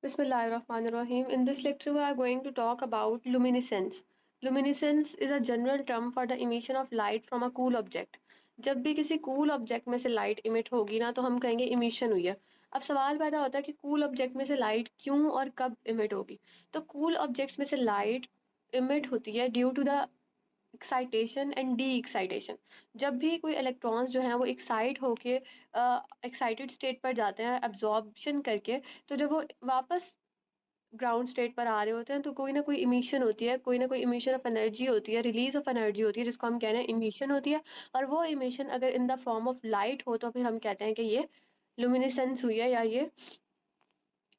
Bismillahirrahmanirrahim. In this lecture, we are going to talk about luminescence. Luminescence is a general term for the emission of light from a cool object. जब भी किसी cool object में से light emit होगी ना तो हम कहेंगे emission हुई है। अब सवाल पैदा होता है कि cool object में से light क्यों और कब emit होगी। तो cool objects में से light emit होती है due to the excitation and D excitation. जब भी कोई इलेक्ट्रॉन्स जो हैं वो एक्साइट होके एक्साइटेड स्टेट पर जाते हैं एब्जॉर्प्शन करके, तो जब वो वापस ग्राउंड स्टेट पर आ रहे होते हैं तो कोई ना कोई इमिशन होती है, कोई ना कोई इमिशन ऑफ एनर्जी होती है, रिलीज ऑफ एनर्जी होती है, जिसको हम कह रहे हैं इमिशन होती है। और वो इमिशन अगर in the form of light हो तो फिर हम कहते हैं कि ये लुमिनिसेंस हुई है या ये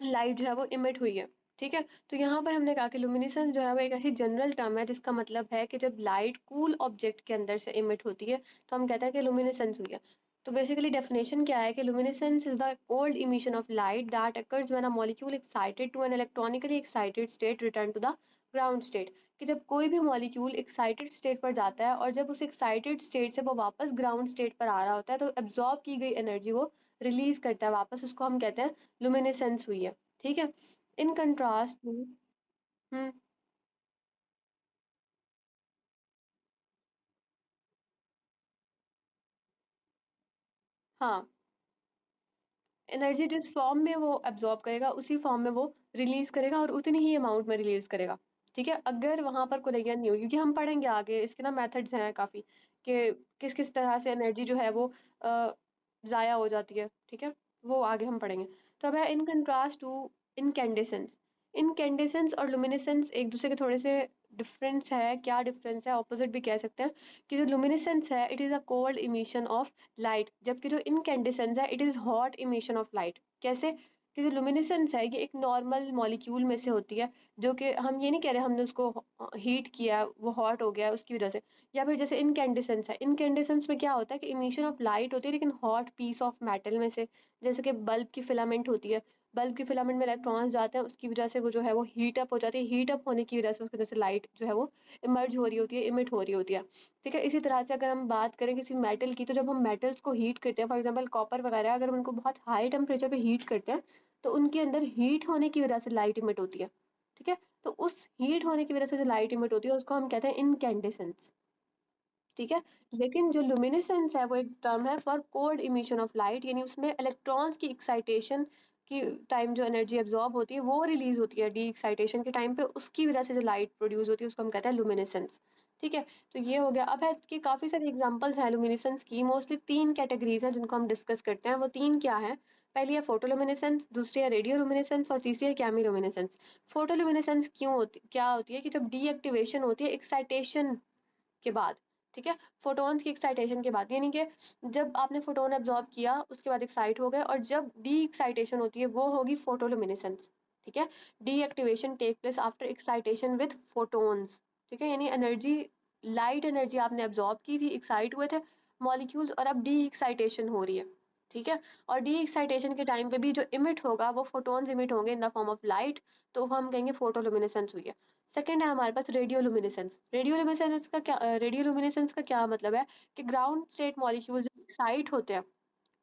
लाइट जो है वो इमिट हुई है। ठीक है, तो यहाँ पर हमने कहा कि लुमिनिसेंस जो है वो एक ऐसी जनरल टर्म है जिसका मतलब है कि जब लाइट कूल ऑब्जेक्ट के अंदर से इमिट होती है तो हम कहते हैं कि लुमिनिसेंस हुई है। तो बेसिकली डेफिनेशन क्या है कि luminescence is the cold emission of light that occurs when a molecule excited to an electronically excited state return to the ground state. कि जब कोई भी मॉलिक्यूल एक्साइटेड स्टेट पर जाता है और जब उस एक्साइटेड स्टेट से वो वापस ग्राउंड स्टेट पर आ रहा होता है तो एब्जॉर्ब की गई एनर्जी वो रिलीज करता है वापस, उसको हम कहते हैं लुमिनेसेंस हुई है। ठीक है, इन कंट्रास्ट हम्म हाँ, एनर्जी जिस फॉर्म में वो एब्जॉर्ब करेगा उसी फॉर्म में वो रिलीज करेगा और उतनी ही अमाउंट में रिलीज करेगा। ठीक है, अगर वहां पर कोलिजन नहीं होगी, क्योंकि हम पढ़ेंगे आगे इसके ना मेथड्स हैं काफी कि किस किस तरह से एनर्जी जो है वो अ, जाया हो जाती है। ठीक है, वो आगे हम पढ़ेंगे। तो अब है इन कंट्रास्ट टू इनकैंडेसेंस। इनकैंडेसेंस और लुमिनेसेंस एक दूसरे के थोड़े से डिफरेंस है। क्या डिफरेंस है, ऑपोजिट भी कह सकते हैं। कि जो लुमिनेसेंस है it is a cold emission of light, जबकि जो इनकैंडेसेंस है it is hot emission of light. कैसे? कि जो लुमिनेसेंस है ये एक नॉर्मल मॉलिक्यूल में से होती है, जो कि हम ये नहीं कह रहे हमने उसको हीट किया वो हॉट हो गया उसकी वजह से। या फिर जैसे इनकैंडेसेंस है, इनकैंडेसेंस में क्या होता है कि इमिशन ऑफ लाइट होती है लेकिन हॉट पीस ऑफ मेटल में से। जैसे कि बल्ब की फिलामेंट होती है, बल्ब की फिलामेंट में इलेक्ट्रॉन्स जाते हैं, उसकी वजह से वो जो है वो हीट अप हो जाती है, हीट अप होने की वजह से उसकी वजह से लाइट जो है वो इमर्ज हो रही होती है, इमिट हो रही होती है। ठीक है, इसी तरह से अगर हम बात करें किसी मेटल की, तो जब हम मेटल्स को हीट करते हैं, फॉर एग्जांपल कॉपर वगैरह, अगर हम उनको बहुत हाई टेम्परेचर पे हीट करते हैं तो उनके अंदर हीट होने की वजह से लाइट इमिट होती है। ठीक है, तो उस हीट होने की वजह से जो लाइट इमिट होती है उसको हम कहते हैं इनकैंडेसेंस। ठीक है, लेकिन जो लुमिनेसेंस है वो एक टर्म है for cold emission of light, यानी उसमें इलेक्ट्रॉन्स की एक्साइटेशन की टाइम जो एनर्जी एब्जॉर्ब होती है वो रिलीज होती है डी एक्साइटेशन के टाइम पे, उसकी वजह से जो लाइट प्रोड्यूस होती है उसको हम कहते हैं लुमिनेसेंस। ठीक है, तो ये हो गया। अब है कि काफी सारे एग्जांपल्स हैं लुमिनेसेंस की। मोस्टली तीन कैटेगरीज हैं जिनको हम डिस्कस करते हैं। वो तीन क्या है? पहली है फोटोलुमिनेसेंस, दूसरी है रेडियोलुमिनेसेंस और तीसरी है कैमिलुमिनेसेंस। फोटोलुमिनेसेंस क्यों होती क्या होती है कि जब डीएक्टिवेशन होती है एक्साइटेशन के बाद। ठीक है, फोटॉन्स की एक्साइटेशन के बाद, यानी कि जब आपने फोटोन एब्जॉर्ब किया उसके बाद एक्साइट हो गए, और जब डी एक्साइटेशन होती है वो होगी फोटोलुमिनेसेंस। ठीक है, deactivation take place after excitation with photons. ठीक है, यानी एनर्जी, लाइट एनर्जी आपने एब्जॉर्ब की थी, एक्साइट हुए थे मॉलिक्यूल्स, और अब डी एक्साइटेशन हो रही है। ठीक है, और डी एक्साइटेशन के टाइम पे भी जो इमिट होगा वो फोटोन्स इमिट होंगे in the form of light, तो हम कहेंगे फोटोलुमिनेसेंस हुई है। सेकंड है हमारे पास रेडियोलुमिनेसेंस। रेडियोलुमिनेसेंस का क्या मतलब है कि ग्राउंड स्टेट मॉलिक्यूल्स एक्साइट होते हैं।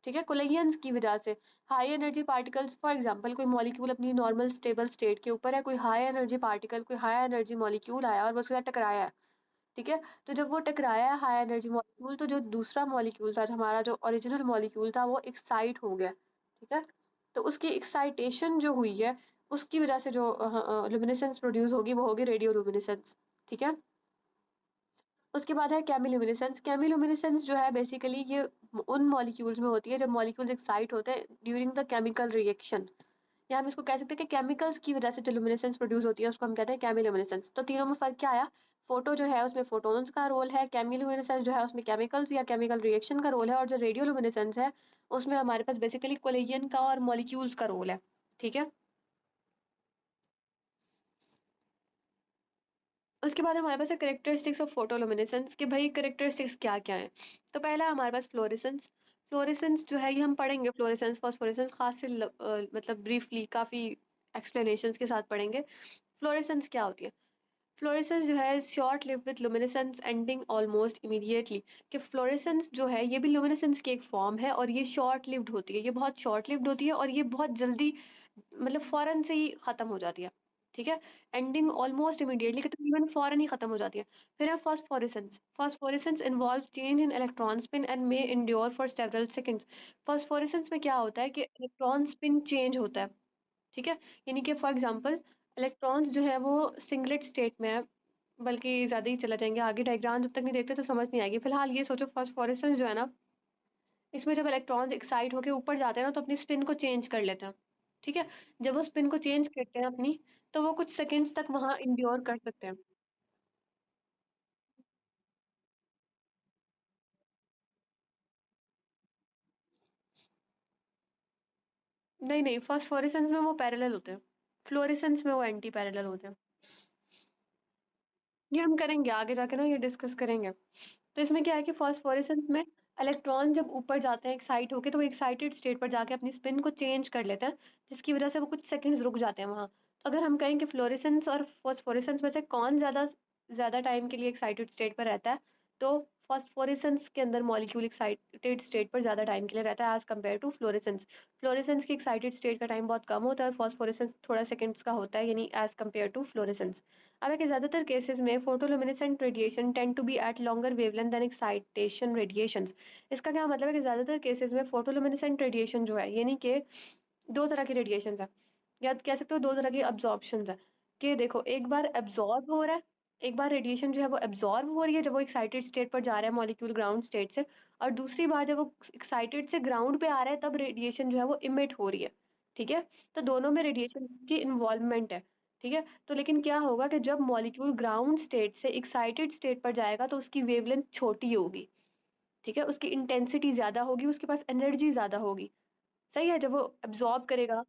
ठीक है, कोलिजन्स की वजह से high energy particles, for example कोई मॉलिक्यूल अपनी नॉर्मल स्टेबल स्टेट के ऊपर है, कोई हाई एनर्जी पार्टिकल, कोई हाई एनर्जी मॉलिक्यूल आया और वो उसके साथ टकराया है। ठीक है, तो जब वो टकराया है हाई एनर्जी मॉलिक्यूल, तो जो दूसरा मॉलिक्यूल था, जो हमारा जो ओरिजिनल मॉलिक्यूल था, वो एक्साइट हो गया। ठीक है, तो उसकी एक्साइटेशन जो हुई है उसकी वजह से जो लुमिनेसेंस प्रोड्यूस होगी वो होगी रेडियो लुमिनेसेंस। ठीक है, उसके बाद है केमिलुमिनेसेंस। केमिलुमिनेसेंस जो है बेसिकली ये उन मॉलिक्यूल्स में होती है जब मॉलिक्यूल्स एक्साइट होते हैं ड्यूरिंग द केमिकल रिएक्शन, या हम इसको कह सकते हैं कि केमिकल्स की वजह से जो लुमिनेसेंस प्रोड्यूस होती है उसको हम कहते हैं केमिलुमिनेसेंस। तो तीनों में फर्क क्या आया? फोटो जो है उसमें फोटोन्स का रोल है, केमिलुमिनेसेंस जो है उसमें केमिकल्स या केमिकल रिएक्शन का रोल है, और जो रेडियोलुमिनेसेंस है उसमें हमारे पास बेसिकली कोलिजन का और मॉलिक्यूल्स का रोल है। ठीक है, उसके बाद हमारे पास है करेक्टरिस्टिक्स ऑफ फोटोलुमिनेसेंस, कि भाई करेक्टरिस्टिक्स क्या क्या है। तो पहला है हमारे पास फ्लोरेसेंस। फ्लोरेसेंस जो है ये हम पढ़ेंगे, फ्लोरेसेंस फॉस्फोरेसेंस खास से मतलब ब्रीफली काफी एक्सप्लेनेशंस के साथ पढ़ेंगे। फ्लोरेसेंस क्या होती है? फ्लोरेसेंस जो है short lived with luminescence ending almost immediately. कि फ्लोरेसेंस जो है ये भी लुमिनेसेंस की एक फॉर्म है और ये शॉर्ट लिव्ड होती है, ये बहुत शॉर्ट लिव्ड होती है और ये बहुत जल्दी मतलब फौरन से ही खत्म हो जाती है। ठीक है, एंडिंग ऑलमोस्ट इमीडिएटली कि तकरीबन फौरन ही खत्म हो जाती है। फिर है phosphorescence. Phosphorescence involve change in electron spin and may endure for several seconds. Phosphorescence में क्या होता है कि इलेक्ट्रॉन स्पिन चेंज होता है। ठीक है, यानी कि फॉर एग्जांपल इलेक्ट्रॉन्स जो है वो सिंगलेट स्टेट में है, बल्कि ज़्यादा ही चला जाएंगे आगे, डायग्राम जब तक नहीं देखते तो समझ नहीं आएगी। फिलहाल ये सोचो फास्फोरेसेंस जो है ना, इसमें जब इलेक्ट्रॉन्स एक्साइट होकर ऊपर जाते हैं ना तो अपनी स्पिन को चेंज कर लेते हैं। ठीक है, जब वो स्पिन को चेंज करते हैं अपनी, तो वो कुछ सेकंड्स तक वहां इंड्योर कर सकते हैं। नहीं नहीं, फास्फोरेसेंस में वो पैरेलल होते हैं, फ्लोरेसेंस में वो एंटी पैरेलल होते हैं। ये हम करेंगे आगे जाके ना, ये डिस्कस करेंगे। तो इसमें क्या है कि फास्फोरेसेंस में इलेक्ट्रॉन जब ऊपर जाते हैं एक्साइट होके, तो वो एक्साइटेड स्टेट पर जाके अपनी स्पिन को चेंज कर लेते हैं, जिसकी वजह से वो कुछ सेकंड्स रुक जाते हैं वहां। तो अगर हम कहें कि फ्लोरेसेंस और फास्फोरेसेंस में से कौन ज्यादा ज्यादा टाइम के लिए एक्साइटेड स्टेट पर रहता है, तो फास्फोरेसेंस के अंदर मॉलिक्यूल एक्साइटेड स्टेट पर ज्यादा टाइम के लिए रहता है as compare to fluorescence. Fluorescence की एक्साइटेड स्टेट का टाइम बहुत कम होता है और फास्फोरेसेंस थोड़ा सेकंड्स का होता है, यानी एज कम्पेयर टू फ्लोरेसेंस। अब है कि ज्यादातर केसेस में photoluminescent radiation tend to be at longer wavelength than excitation radiations. इसका क्या मतलब है कि ज्यादातर केसेस में फोटोलुमिनेसेंट रेडिएशन जो है, यानी कि दो तरह की रेडिएशन है, या कह सकते हो दो तरह की अब्जॉर्प्शन है। कि देखो, एक बार एब्जॉर्ब हो रहा है, एक बार रेडिएशन जो है वो एब्जॉर्ब हो रही है जब वो एक्साइटेड स्टेट पर जा रहा है मॉलिक्यूल ग्राउंड स्टेट से, और दूसरी बार जब वो एक्साइटेड से ग्राउंड पे आ रहा है तब रेडिएशन जो है वो इमिट हो रही है। ठीक है, तो दोनों में रेडिएशन की इन्वॉल्वमेंट है। ठीक है, तो लेकिन क्या होगा कि जब मॉलिक्यूल ग्राउंड स्टेट से एक्साइटेड स्टेट पर जाएगा तो उसकी वेवलेंथ छोटी होगी। ठीक है, उसकी इंटेंसिटी ज्यादा होगी, उसके पास एनर्जी ज्यादा होगी। सही है, जब वो एब्जॉर्ब करेगा,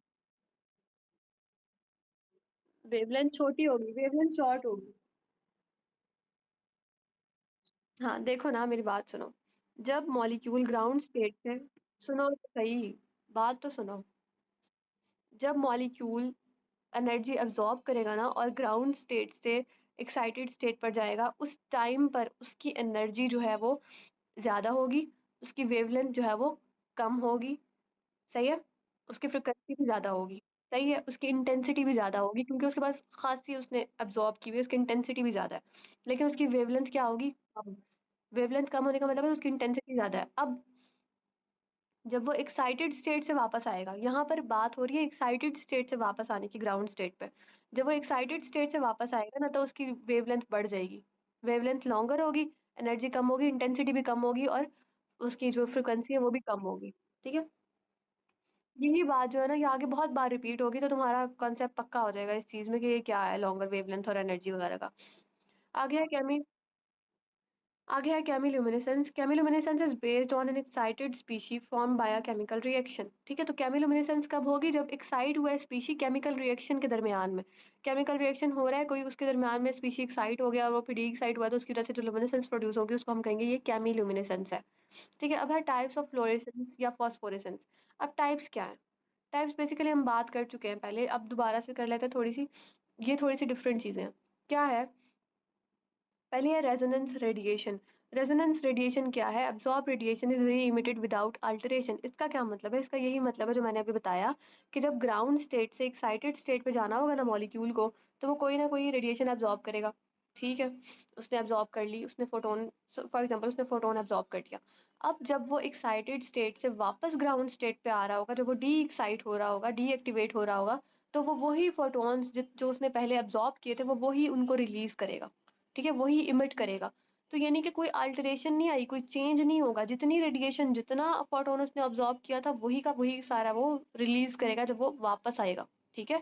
वेवलेंथ छोटी होगी, वेवलेंथ शॉर्ट होगी। हाँ देखो ना, मेरी बात सुनो। जब मॉलिक्यूल ग्राउंड स्टेट से, सुनो तो सही, बात तो सुनो। जब मॉलिक्यूल एनर्जी अब्जॉर्ब करेगा ना और ग्राउंड स्टेट से एक्साइटेड स्टेट पर जाएगा, उस टाइम पर उसकी एनर्जी जो है वो ज्यादा होगी, उसकी वेवलेंथ जो है वो कम होगी। सही है, उसकी फ्रिक्वेंसी भी ज्यादा होगी। सही है, उसकी इंटेंसिटी भी ज्यादा होगी क्योंकि उसके पास खासी उसने अब्जॉर्ब की हुई है, उसकी इंटेंसिटी भी ज्यादा है। लेकिन उसकी वेवलेंथ क्या होगी, कम। वेवलेंथ कम होने का मतलब है उसकी इंटेंसिटी ज्यादा है। अब जब वो एक्साइटेड स्टेट से वापस आएगा, यहाँ पर बात हो रही है एक्साइटेड स्टेट से वापस आने की ग्राउंड स्टेट पे। जब वो एक्साइटेड स्टेट से वापस आएगा ना तो उसकी वेवलेंथ बढ़ जाएगी, वेवलेंथ लॉन्गर होगी, एनर्जी कम होगी, इंटेंसिटी भी कम होगी, और उसकी जो फ्रिक्वेंसी है वो भी कम होगी। ठीक है, यही बात जो है ना, ये आगे बहुत बार रिपीट होगी तो तुम्हारा कॉन्सेप्ट पक्का हो जाएगा इस चीज में कि ये क्या है लॉन्गर वेवलेंथ और एनर्जी वगैरह का। आगे है केमी आगे है chemiluminescence. Chemiluminescence is based on an excited species form by a chemical reaction. ठीक है, तो केमिल्यूमिनेसेंस कब होगी, जब एक्साइट हुआ है स्पीशी केमिकल रिएक्शन के दरमियान में। केमिकल रिएक्शन हो रहा है कोई, उसके दरमियान में स्पीशी एक्साइट हो गया और वो फिर एक्साइट हुआ, तो उसकी वजह से जो लुमिनेसेंस प्रोड्यूस होगी उसको हम कहेंगे ये केमिल्यूमिनेसेंस है। ठीक है, अब है टाइप्स ऑफ फ्लोरेसेंस या फॉस्फोरेसेंस। अब टाइप्स क्या है, टाइप्स बेसिकली हम बात कर चुके हैं पहले, अब दोबारा से कर लेते हैं थोड़ी सी। ये थोड़ी सी डिफरेंट चीजें हैं। क्या है, पहले है रेजोनेंस रेडिएशन। रेजोनेंस रेडिएशन क्या है, अब्सॉर्ब रेडिएशन इज री इमिटेड विदाउट अल्टरेशन। इसका क्या मतलब है, इसका यही मतलब है जो मैंने अभी बताया, कि जब ग्राउंड स्टेट से एक्साइटेड स्टेट पे जाना होगा ना मॉलिक्यूल को, तो वो कोई ना कोई रेडिएशन अब्सॉर्ब करेगा। ठीक है, उसने अब्सॉर्ब कर ली, उसने फोटोन, फॉर एग्जांपल उसने फोटोन अब्सॉर्ब कर लिया। अब जब वो एक्साइटेड स्टेट से वापस ग्राउंड स्टेट पे आ रहा होगा, जब वो डी एक्साइट हो रहा होगा, डी एक्टिवेट हो रहा होगा, तो वो वही फोटोन्स जो उसने पहले अब्सॉर्ब किए थे वो वही उनको रिलीज करेगा। ठीक है, वही इमिट करेगा। तो यानी कि कोई अल्टरेशन नहीं आई, कोई चेंज नहीं होगा, जितनी रेडिएशन, जितना फोटोन उसने ऑब्जॉर्ब किया था वही का वही सारा वो रिलीज करेगा जब वो वापस आएगा। ठीक है,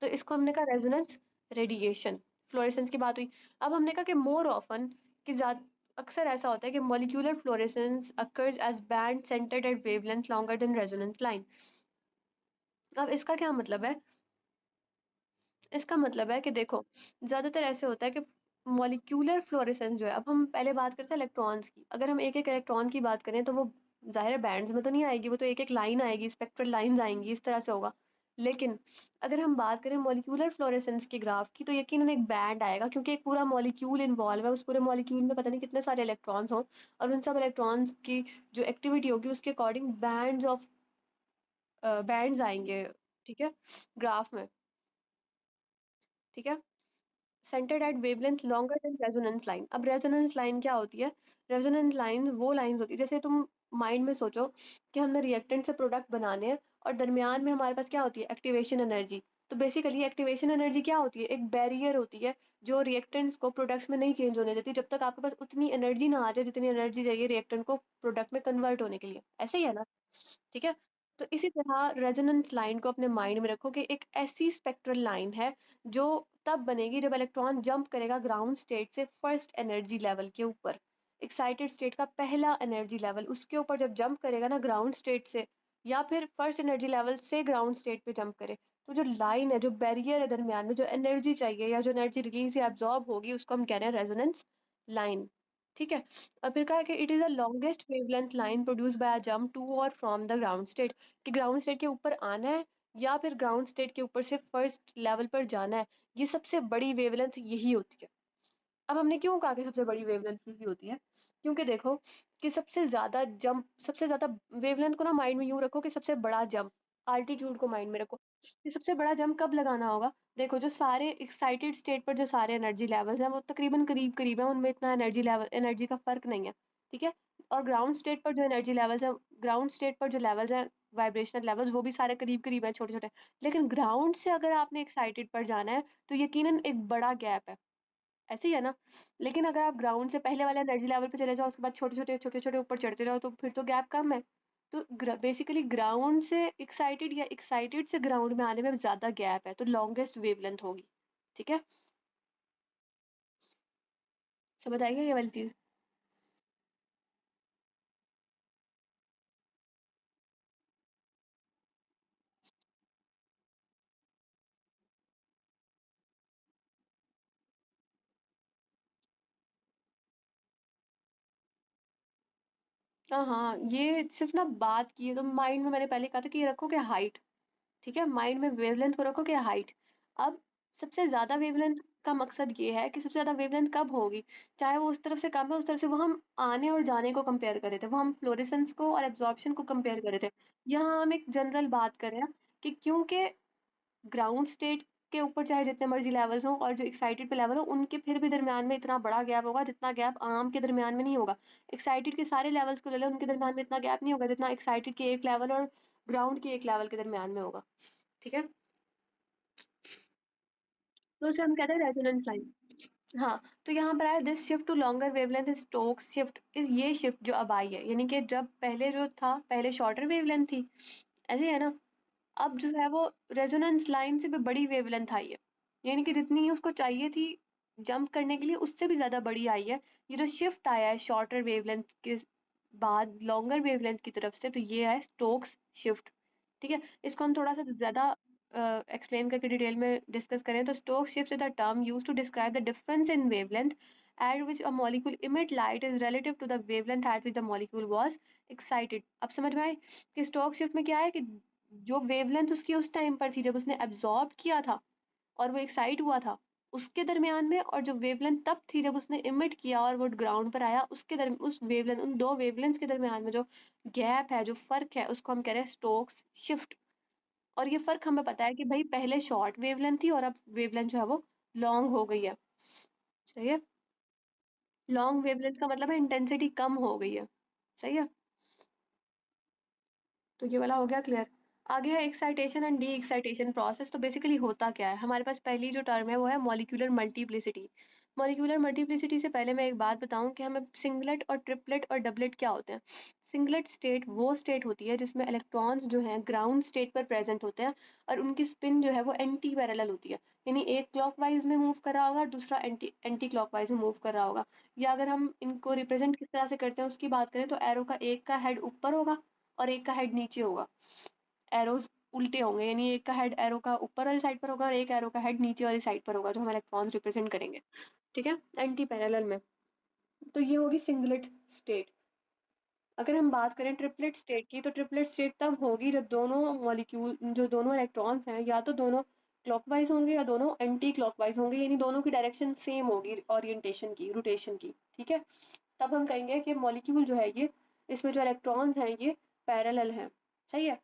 तो इसको हमने कहा रेजोनेंस रेडिएशन। फ्लोरेसेंस की बात हुई। अब हमने कहा कि मोर ऑफन, कि ज्यादा अक्सर ऐसा होता है कि molecular fluorescence occurs as band centred at wavelength longer than resonance line. अब इसका क्या मतलब है, इसका मतलब है कि देखो, ज्यादातर ऐसे होता है कि मॉलिक्यूलर फ्लोरेसेंस जो है, अब हम पहले बात करते हैं इलेक्ट्रॉन्स की, अगर हम एक एक इलेक्ट्रॉन की बात करें तो वो जाहिर है बैंड्स में तो नहीं आएगी, वो तो एक एक लाइन आएगी, स्पेक्ट्रल लाइंस आएंगी, इस तरह से होगा। लेकिन अगर हम बात करें मॉलिक्यूलर फ्लोरेसेंस के ग्राफ की, तो यकीनन एक बैंड आएगा, क्योंकि एक पूरा मॉलिक्यूल इन्वॉल्व है, उस पूरे मॉलिक्यूल में पता नहीं कितने सारे इलेक्ट्रॉन्स हों, और उन सब इलेक्ट्रॉन्स की जो एक्टिविटी होगी उसके अकॉर्डिंग बैंड्स आएंगे, ठीक है, ग्राफ में, ठीक है, centred at wavelength longer than resonance line. अब रेजोनेंस लाइन क्या होती है? रेजोनेंस लाइन वो लाइंस होती है, जैसे तुम माइंड में सोचो कि हमने रिएक्टेंट से प्रोडक्ट बनाने हैं, और दरमियान में हमारे पास क्या होती है? Activation energy. तो बेसिकली एक्टिवेशन एनर्जी क्या होती है? एक बैरियर होती है जो रिएक्टेंट्स को प्रोडक्ट्स में नहीं चेंज होने देती, जब तक आपके पास उतनी एनर्जी ना आ जाए जितनी एनर्जी चाहिए रिएक्टेंट को प्रोडक्ट में कन्वर्ट होने के लिए। ऐसे ही है ना? ठीक है। तो इसी तरह रेजोनेंस लाइन को अपने माइंड में रखो कि एक ऐसी स्पेक्ट्रल लाइन है जो तब बनेगी जब इलेक्ट्रॉन जंप करेगा ग्राउंड स्टेट से फर्स्ट एनर्जी लेवल के ऊपर। एक्साइटेड स्टेट का पहला एनर्जी लेवल, उसके ऊपर जब जंप करेगा ना ग्राउंड स्टेट से, या फिर फर्स्ट एनर्जी लेवल से ग्राउंड स्टेट पे जंप करे, तो जो लाइन है, जो बैरियर है दरमियान में, जो एनर्जी चाहिए या जो एनर्जी रिलीज या एब्जॉर्ब होगी, उसको हम कह रहे हैं रेजोनेंस लाइन। ठीक है। और फिर कहा कि it is the longest wavelength line produce by a jump to or from the ground state, कि ग्राउंड स्टेट के ऊपर आना है या फिर ग्राउंड स्टेट के ऊपर से फर्स्ट लेवल पर जाना है, ये सबसे बड़ी वेवलेंथ यही होती है। अब हमने क्यों कहा कि सबसे बड़ी वेवलेंथ यही होती है? क्योंकि देखो कि सबसे ज्यादा वेवलेंथ को ना माइंड में यूं रखो कि सबसे बड़ा जंप, आल्टीट्यूड को माइंड में रखो कि सबसे बड़ा जंप कब लगाना होगा। देखो जो सारे एक्साइटेड स्टेट पर जो सारे एनर्जी लेवल्स हैं वो तकरीबन करीब करीब है, उनमें इतना एनर्जी का फर्क नहीं है, ठीक है। और ग्राउंड स्टेट पर जो एनर्जी लेवल्स हैं, ग्राउंड स्टेट पर जो लेवल्स हैं, वाइब्रेशनल लेवल्स, वो भी सारे करीब करीब हैं, छोटे छोटे। लेकिन ग्राउंड से अगर आपने एक्साइटेड पर जाना है तो यकीनन एक बड़ा गैप है, ऐसे ही है ना? लेकिन अगर आप ग्राउंड से पहले वाले एनर्जी लेवल पे चले जाओ, उसके बाद छोटे-छोटे ऊपर चढ़ते जाओ, तो फिर तो गैप कम है। तो बेसिकली ग्राउंड से एक्साइटेड या एक्साइटेड से ग्राउंड में आने में ज़्यादा गैप है, तो लॉन्गेस्ट वेवलेंथ होगी। ठीक है? समझ आई क्या ये वाली चीज़? हाँ, हाँ, ये सिर्फ़ ना बात की है तो माइंड में मैंने पहले कहा था कि ये रखो कि हाइट, ठीक है? माइंड में वेवलेंथ को रखो कि हाइट। अब सबसे ज़्यादा वेवलेंथ का मकसद ये है कि सबसे ज़्यादा वेवलेंथ कब होगी? चाहे वो उस तरफ से कम है, उस तरफ से, वो हम आने और जाने को कंपेयर कर रहे थे। वो हम फ्लोरेसेंस को और एब्ज़ॉर्प्शन को कंपेयर कर रहे थे। यहाँ हम एक जनरल बात कर रहे हैं कि क्योंकि ग्राउंड स्टेट के ऊपर चाहे जितने मर्ज़ी लेवल्स हों और जो एक्साइटेड पे लेवल हो, उनके फिर भी दरमियान में इतना बड़ा गैप होगा जितना गैप आम के दरमियान में नहीं होगा। एक्साइटेड के सारे लेवल्स को ले लो, उनके दरमियान में इतना गैप नहीं होगा जितना एक्साइटेड के एक लेवल और ग्राउंड के एक लेवल के दरमियान में होगा। ठीक है? तो उसे हम कहते हैं रेजोनेंस लाइन। हाँ, तो यहाँ पर आया this shift to longer wavelength is Stokes shift, is ये शिफ्ट जो अब आई है, यानी कि जब पहले जो था, पहले शॉर्टर वेवलेंथ थी, ऐसे है ना? अब जो है वो रेजोनेंस लाइन से भी बड़ी वेवलेंथ आई है, यानी कि जितनी उसको चाहिए थी जंप करने के लिए उससे भी ज्यादा बड़ी आई है। ये जो शिफ्ट आया है शॉर्टर वेवलेंथ के बाद लॉन्गर वेवलेंथ की तरफ से, तो ये है स्टोक्स शिफ्ट। ठीक है, इसको हम थोड़ा सा ज्यादा एक्सप्लेन करके डिटेल में डिस्कस करें तो Stokes shift is the term used to describe the difference in wavelength at which a molecule emit light is relative to the wavelength at which the molecule was excited। अब समझ में आए कि Stokes shift में क्या है कि जो वेवलेंथ उसकी उस टाइम पर थी जब उसने एब्जॉर्ब किया था और वो एक्साइट हुआ था, उसके दरमियान में, और जो वेवलेंथ तब थी जब उसने इमिट किया और वो ग्राउंड पर आया, उसके उस वेवलेंथ, उन दो वेवलेंथ्स के दरमियान में जो गैप है, जो फर्क है, उसको हम कह रहे हैं स्टोक्स शिफ्ट। और ये फर्क हमें पता है कि भाई पहले शॉर्ट वेवलेंथ थी और अब वेवलेंथ जो है वो लॉन्ग हो गई है। सही है? लॉन्ग वेवलेंथ का मतलब है इंटेंसिटी कम हो गई है। सही है? तो ये वाला हो गया क्लियर। आगे है excitation and D excitation process. तो बेसिकली होता क्या है? हमारे पास पहली जो टर्म है वो है मॉलिक्यूलर मल्टीप्लिसिटी। मॉलिक्यूलर मल्टीप्लिसिटी से पहले मैं एक बात बताऊं कि हमें सिंगलेट और ट्रिपलेट और डबलेट क्या होते हैं। सिंगलेट स्टेट वो स्टेट होती है जिसमें इलेक्ट्रॉन्स जो हैं ग्राउंड स्टेट पर प्रेजेंट होते हैं और उनकी स्पिन जो है वो एंटी पैरेलल होती है, यानी एक क्लॉकवाइज में मूव कर रहा होगा और दूसरा एंटी एंटी क्लॉकवाइज में मूव कर रहा होगा। या अगर हम इनको रिप्रेजेंट किस तरह से करते हैं उसकी बात करें तो एरो का एक का हेड ऊपर होगा और एक का हेड नीचे होगा। एरोज उल्टे होंगे, यानी एक का हेड एरो का ऊपर वाली साइड पर होगा और एक एरो का हेड नीचे वाली साइड पर होगा, जो हम इलेक्ट्रॉन्स रिप्रेजेंट करेंगे। ठीक है, एंटी पैरेलल में। तो ये होगी सिंगलेट स्टेट। अगर हम बात करें ट्रिपलेट स्टेट की, तो ट्रिपलेट स्टेट तब होगी जब दोनों मॉलिक्यूल, जो दोनों इलेक्ट्रॉन्स हैं, या तो दोनों क्लॉकवाइज होंगे या दोनों एंटी क्लॉकवाइज होंगे, यानी दोनों की डायरेक्शन सेम होगी ओरिएंटेशन की, रोटेशन की। ठीक है, तब हम कहेंगे कि मॉलिक्यूल जो है ये, इसमें जो इलेक्ट्रॉन्स हैं ये पैरेलल हैं। सही है,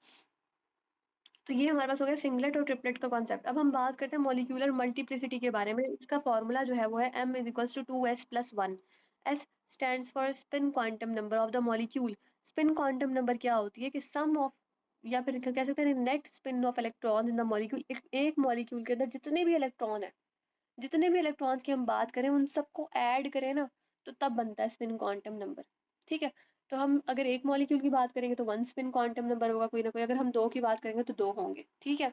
तो ये हमारे पास हो गया सिंगलेट और ट्रिपलेट का कॉन्सेप्ट। अब हम बात करते हैं मॉलिक्यूलर मल्टीप्लिसिटी के बारे में। इसका फॉर्मूला जो है वो है m is equals to 2s+1। s stands for spin quantum number of the molecule. Spin quantum number क्या होती है कि सम ऑफ, या फिर कह सकते हैं net spin off electron in the molecule. एक मॉलिक्यूल के अंदर जितने भी इलेक्ट्रॉन है, जितने भी इलेक्ट्रॉन्स की हम बात करें, उन सबको ऐड करें ना, तो तब बनता है स्पिन क्वांटम नंबर। ठीक है, तो हम अगर एक मॉलिक्यूल की बात करेंगे तो वन स्पिन क्वांटम नंबर होगा कोई ना कोई, अगर हम दो की बात करेंगे तो दो होंगे। ठीक है,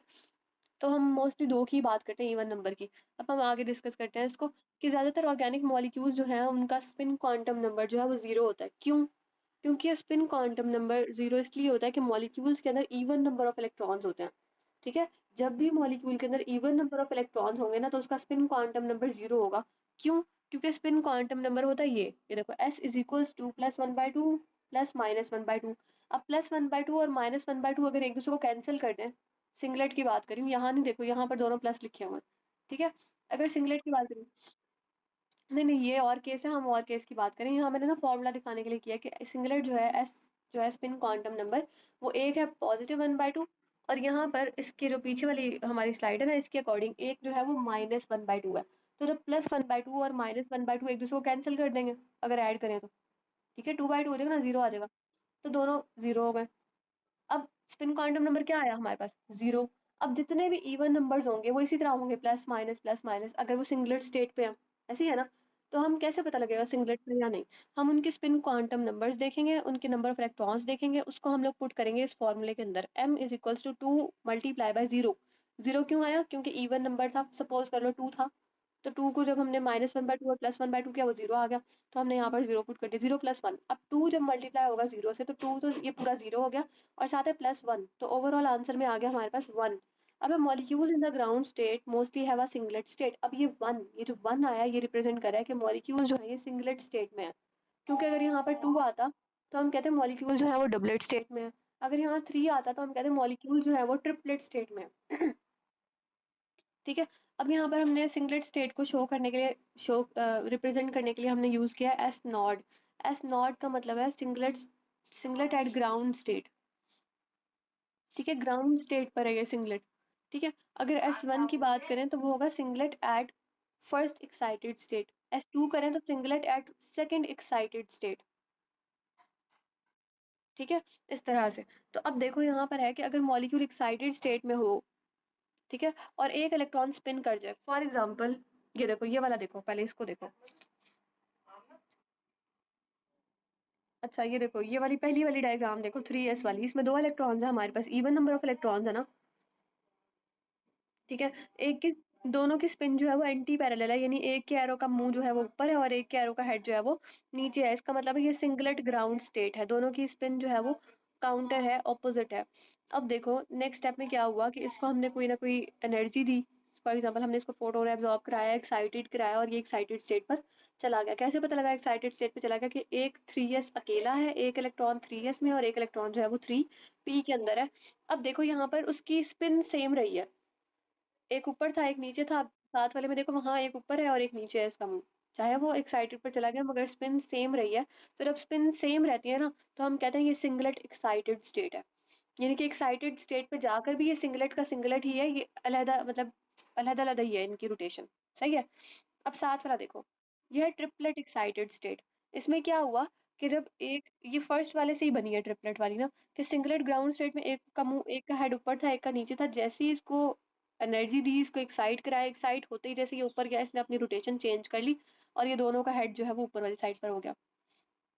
तो हम मोस्टली दो की बात करते हैं इवन नंबर की। अब हम आगे डिस्कस करते हैं इसको, कि ज्यादातर ऑर्गेनिक मॉलिक्यूल्स जो हैं उनका स्पिन क्वांटम नंबर जो है वो जीरो होता है। क्यों? क्योंकि स्पिन क्वांटम नंबर जीरो इसलिए होता है कि मॉलिक्यूल्स के अंदर इवन नंबर ऑफ इलेक्ट्रॉन्स होते हैं। ठीक है, जब भी मॉलिक्यूल के अंदर इवन नंबर ऑफ इलेक्ट्रॉन्स होंगे ना, तो उसका स्पिन क्वांटम नंबर जीरो होगा। क्यों? क्योंकि स्पिन क्वांटम नंबर होता है ये देखो, s इज इक्वल्स टू +1/2 +-1/2। अब +1/2 और -1/2 अगर एक दूसरे को कैंसिल कर दें, सिंगलेट की बात करी हूँ, यहाँ नहीं, देखो यहाँ पर दोनों प्लस लिखे हुए हैं। ठीक है, अगर सिंगलेट की बात करें, नहीं नहीं, ये और केस है, हम और केस की बात करें। यहाँ मैंने ना फॉर्मूला दिखाने के लिए किया कि सिंगलेट जो है एस, जो है स्पिन क्वांटम नंबर, वो एक है +1/2, और यहाँ पर इसके जो पीछे वाली हमारी स्लाइड है ना, इसके अकॉर्डिंग एक जो है वो -1/2 है। तो जब +1/2 और -1/2 एक दूसरे को कैंसिल कर देंगे अगर ऐड करें तो, ठीक है, 2/2 हो जाएगा ना, जीरो आ जाएगा, तो दोनों जीरो हो गए। अब स्पिन क्वांटम नंबर क्या आया हमारे पास? जीरो। अब जितने भी इवन नंबर्स होंगे वो इसी तरह होंगे, प्लस माइनस, अगर वो सिंगलेट स्टेट पे है, ऐसे ही है ना। तो हम कैसे पता लगेगा सिंगलेट पे या नहीं? हम उनके स्पिन क्वांटम नंबर्स देखेंगे, उनके नंबर ऑफ इलेक्ट्रॉन्स देखेंगे, उसको हम लोग पुट करेंगे इस फॉर्मूले के अंदर, m is equals to 2 × 0। Zero क्यों आया? क्योंकि इवन नंबर था, सपोज कर लो 2 था, तो 2 को जब हमने -1/2 और +1/2 किया, वो जीरो आ गया, तो हमने यहाँ पर जीरो पुट कर दिया, 0+1। अब 2 जब मल्टीप्लाई होगा जीरो से, तो 2 तो ये पूरा जीरो हो गया, और साथ है +1, तो ओवरऑल आंसर में आ गया हमारे पास 1। अब molecule in the ground state mostly have a singlet state. अब ये 1, ये जो 1 आया, ये रिप्रेजेंट कर रहा है कि मॉलिक्यूल जो है ये सिंगलेट स्टेट में है। क्योंकि अगर यहाँ पर 2 आता तो हम कहते हैं मॉलिक्यूल जो है वो डबलेट स्टेट में है। अगर यहाँ 3 आता तो हम कहते हैं मॉलिक्यूल जो है वो ट्रिपलेट स्टेट में है। ठीक है, अब यहाँ पर हमने सिंगलेट स्टेट को शो करने के लिए, शो रिप्रेजेंट करने के लिए हमने यूज किया एस नॉड। एस नॉड का मतलब है singlet, singlet eight ground state. ठीक है, ग्राउंड स्टेट पर है ये सिंगलेट। ठीक है, अगर S1 की बात करें तो वो होगा singlet at first excited state. S2 करें तो singlet at second excited state. ठीक है, इस तरह से। तो अब देखो यहाँ पर है कि अगर मॉलिक्यूल एक्साइटेड स्टेट में हो, ठीक है, और एक इलेक्ट्रॉन स्पिन कर जाए, फॉर एग्जांपल ये देखो, ये वाला देखो, पहले इसको देखो। अच्छा ये देखो, ये वाली पहली वाली डायग्राम देखो, 3s वाली, इसमें दो इलेक्ट्रॉन्स है हमारे पास, इवन नंबर ऑफ इलेक्ट्रॉन्स है ना। ठीक है, एक की, दोनों की स्पिन जो है वो एंटी पैरेलल है, यानी एक के एरो का मुंह जो है वो ऊपर है और एक के एरो का हेड जो है वो नीचे है। इसका मतलब है ये सिंगलेट ग्राउंड स्टेट है, दोनों की स्पिन जो है वो काउंटर है, ऑपोजिट है। अब देखो नेक्स्ट स्टेप में क्या हुआ कि इसको हमने कोई ना कोई एनर्जी दी। फॉर एग्जाम्पल हमने इसको फोटोन एब्जॉर्ब कराया, एक्साइटेड कराया, और ये एक्साइटेड स्टेट पर चला गया। कैसे पता लगा एक्साइटेड स्टेट पे चला गया? कि एक 3s अकेला है, एक इलेक्ट्रॉन 3s में, और एक इलेक्ट्रॉन जो है वो 3p के अंदर है। अब देखो यहाँ पर उसकी स्पिन सेम रही है, एक ऊपर था एक नीचे था। साथ वाले में देखो, वहां एक ऊपर है और एक नीचे है इसका मुंह, चाहे वो एक्साइटेड पर चला गया मगर स्पिन सेम रही है। तो जब स्पिन सेम रहती है ना, तो हम कहते हैं ये सिंगलेट एक्साइटेड स्टेट है। यानी कि एक्साइटेड स्टेट पे जाकर भी ये सिंगलेट का सिंगलेट ही है, ये अलहदा, मतलब अलहदा अलहदा ही है इनकी रोटेशन। सही है, अब साथ वाला देखो, यह है ट्रिपलेट एक्साइटेड स्टेट। इसमें क्या हुआ कि जब एक, ये फर्स्ट वाले से ही बनी है ट्रिपलेट वाली ना, कि सिंगलेट ग्राउंड स्टेट में एक का मुंह, एक का हेड ऊपर था एक का नीचे था, जैसे ही इसको एनर्जी दी, इसको एक्साइट कराया, एक्साइट होते ही जैसे ये ऊपर गया, इसने अपनी रोटेशन चेंज कर ली, और ये दोनों का हेड जो है वो ऊपर वाली साइड पर हो गया।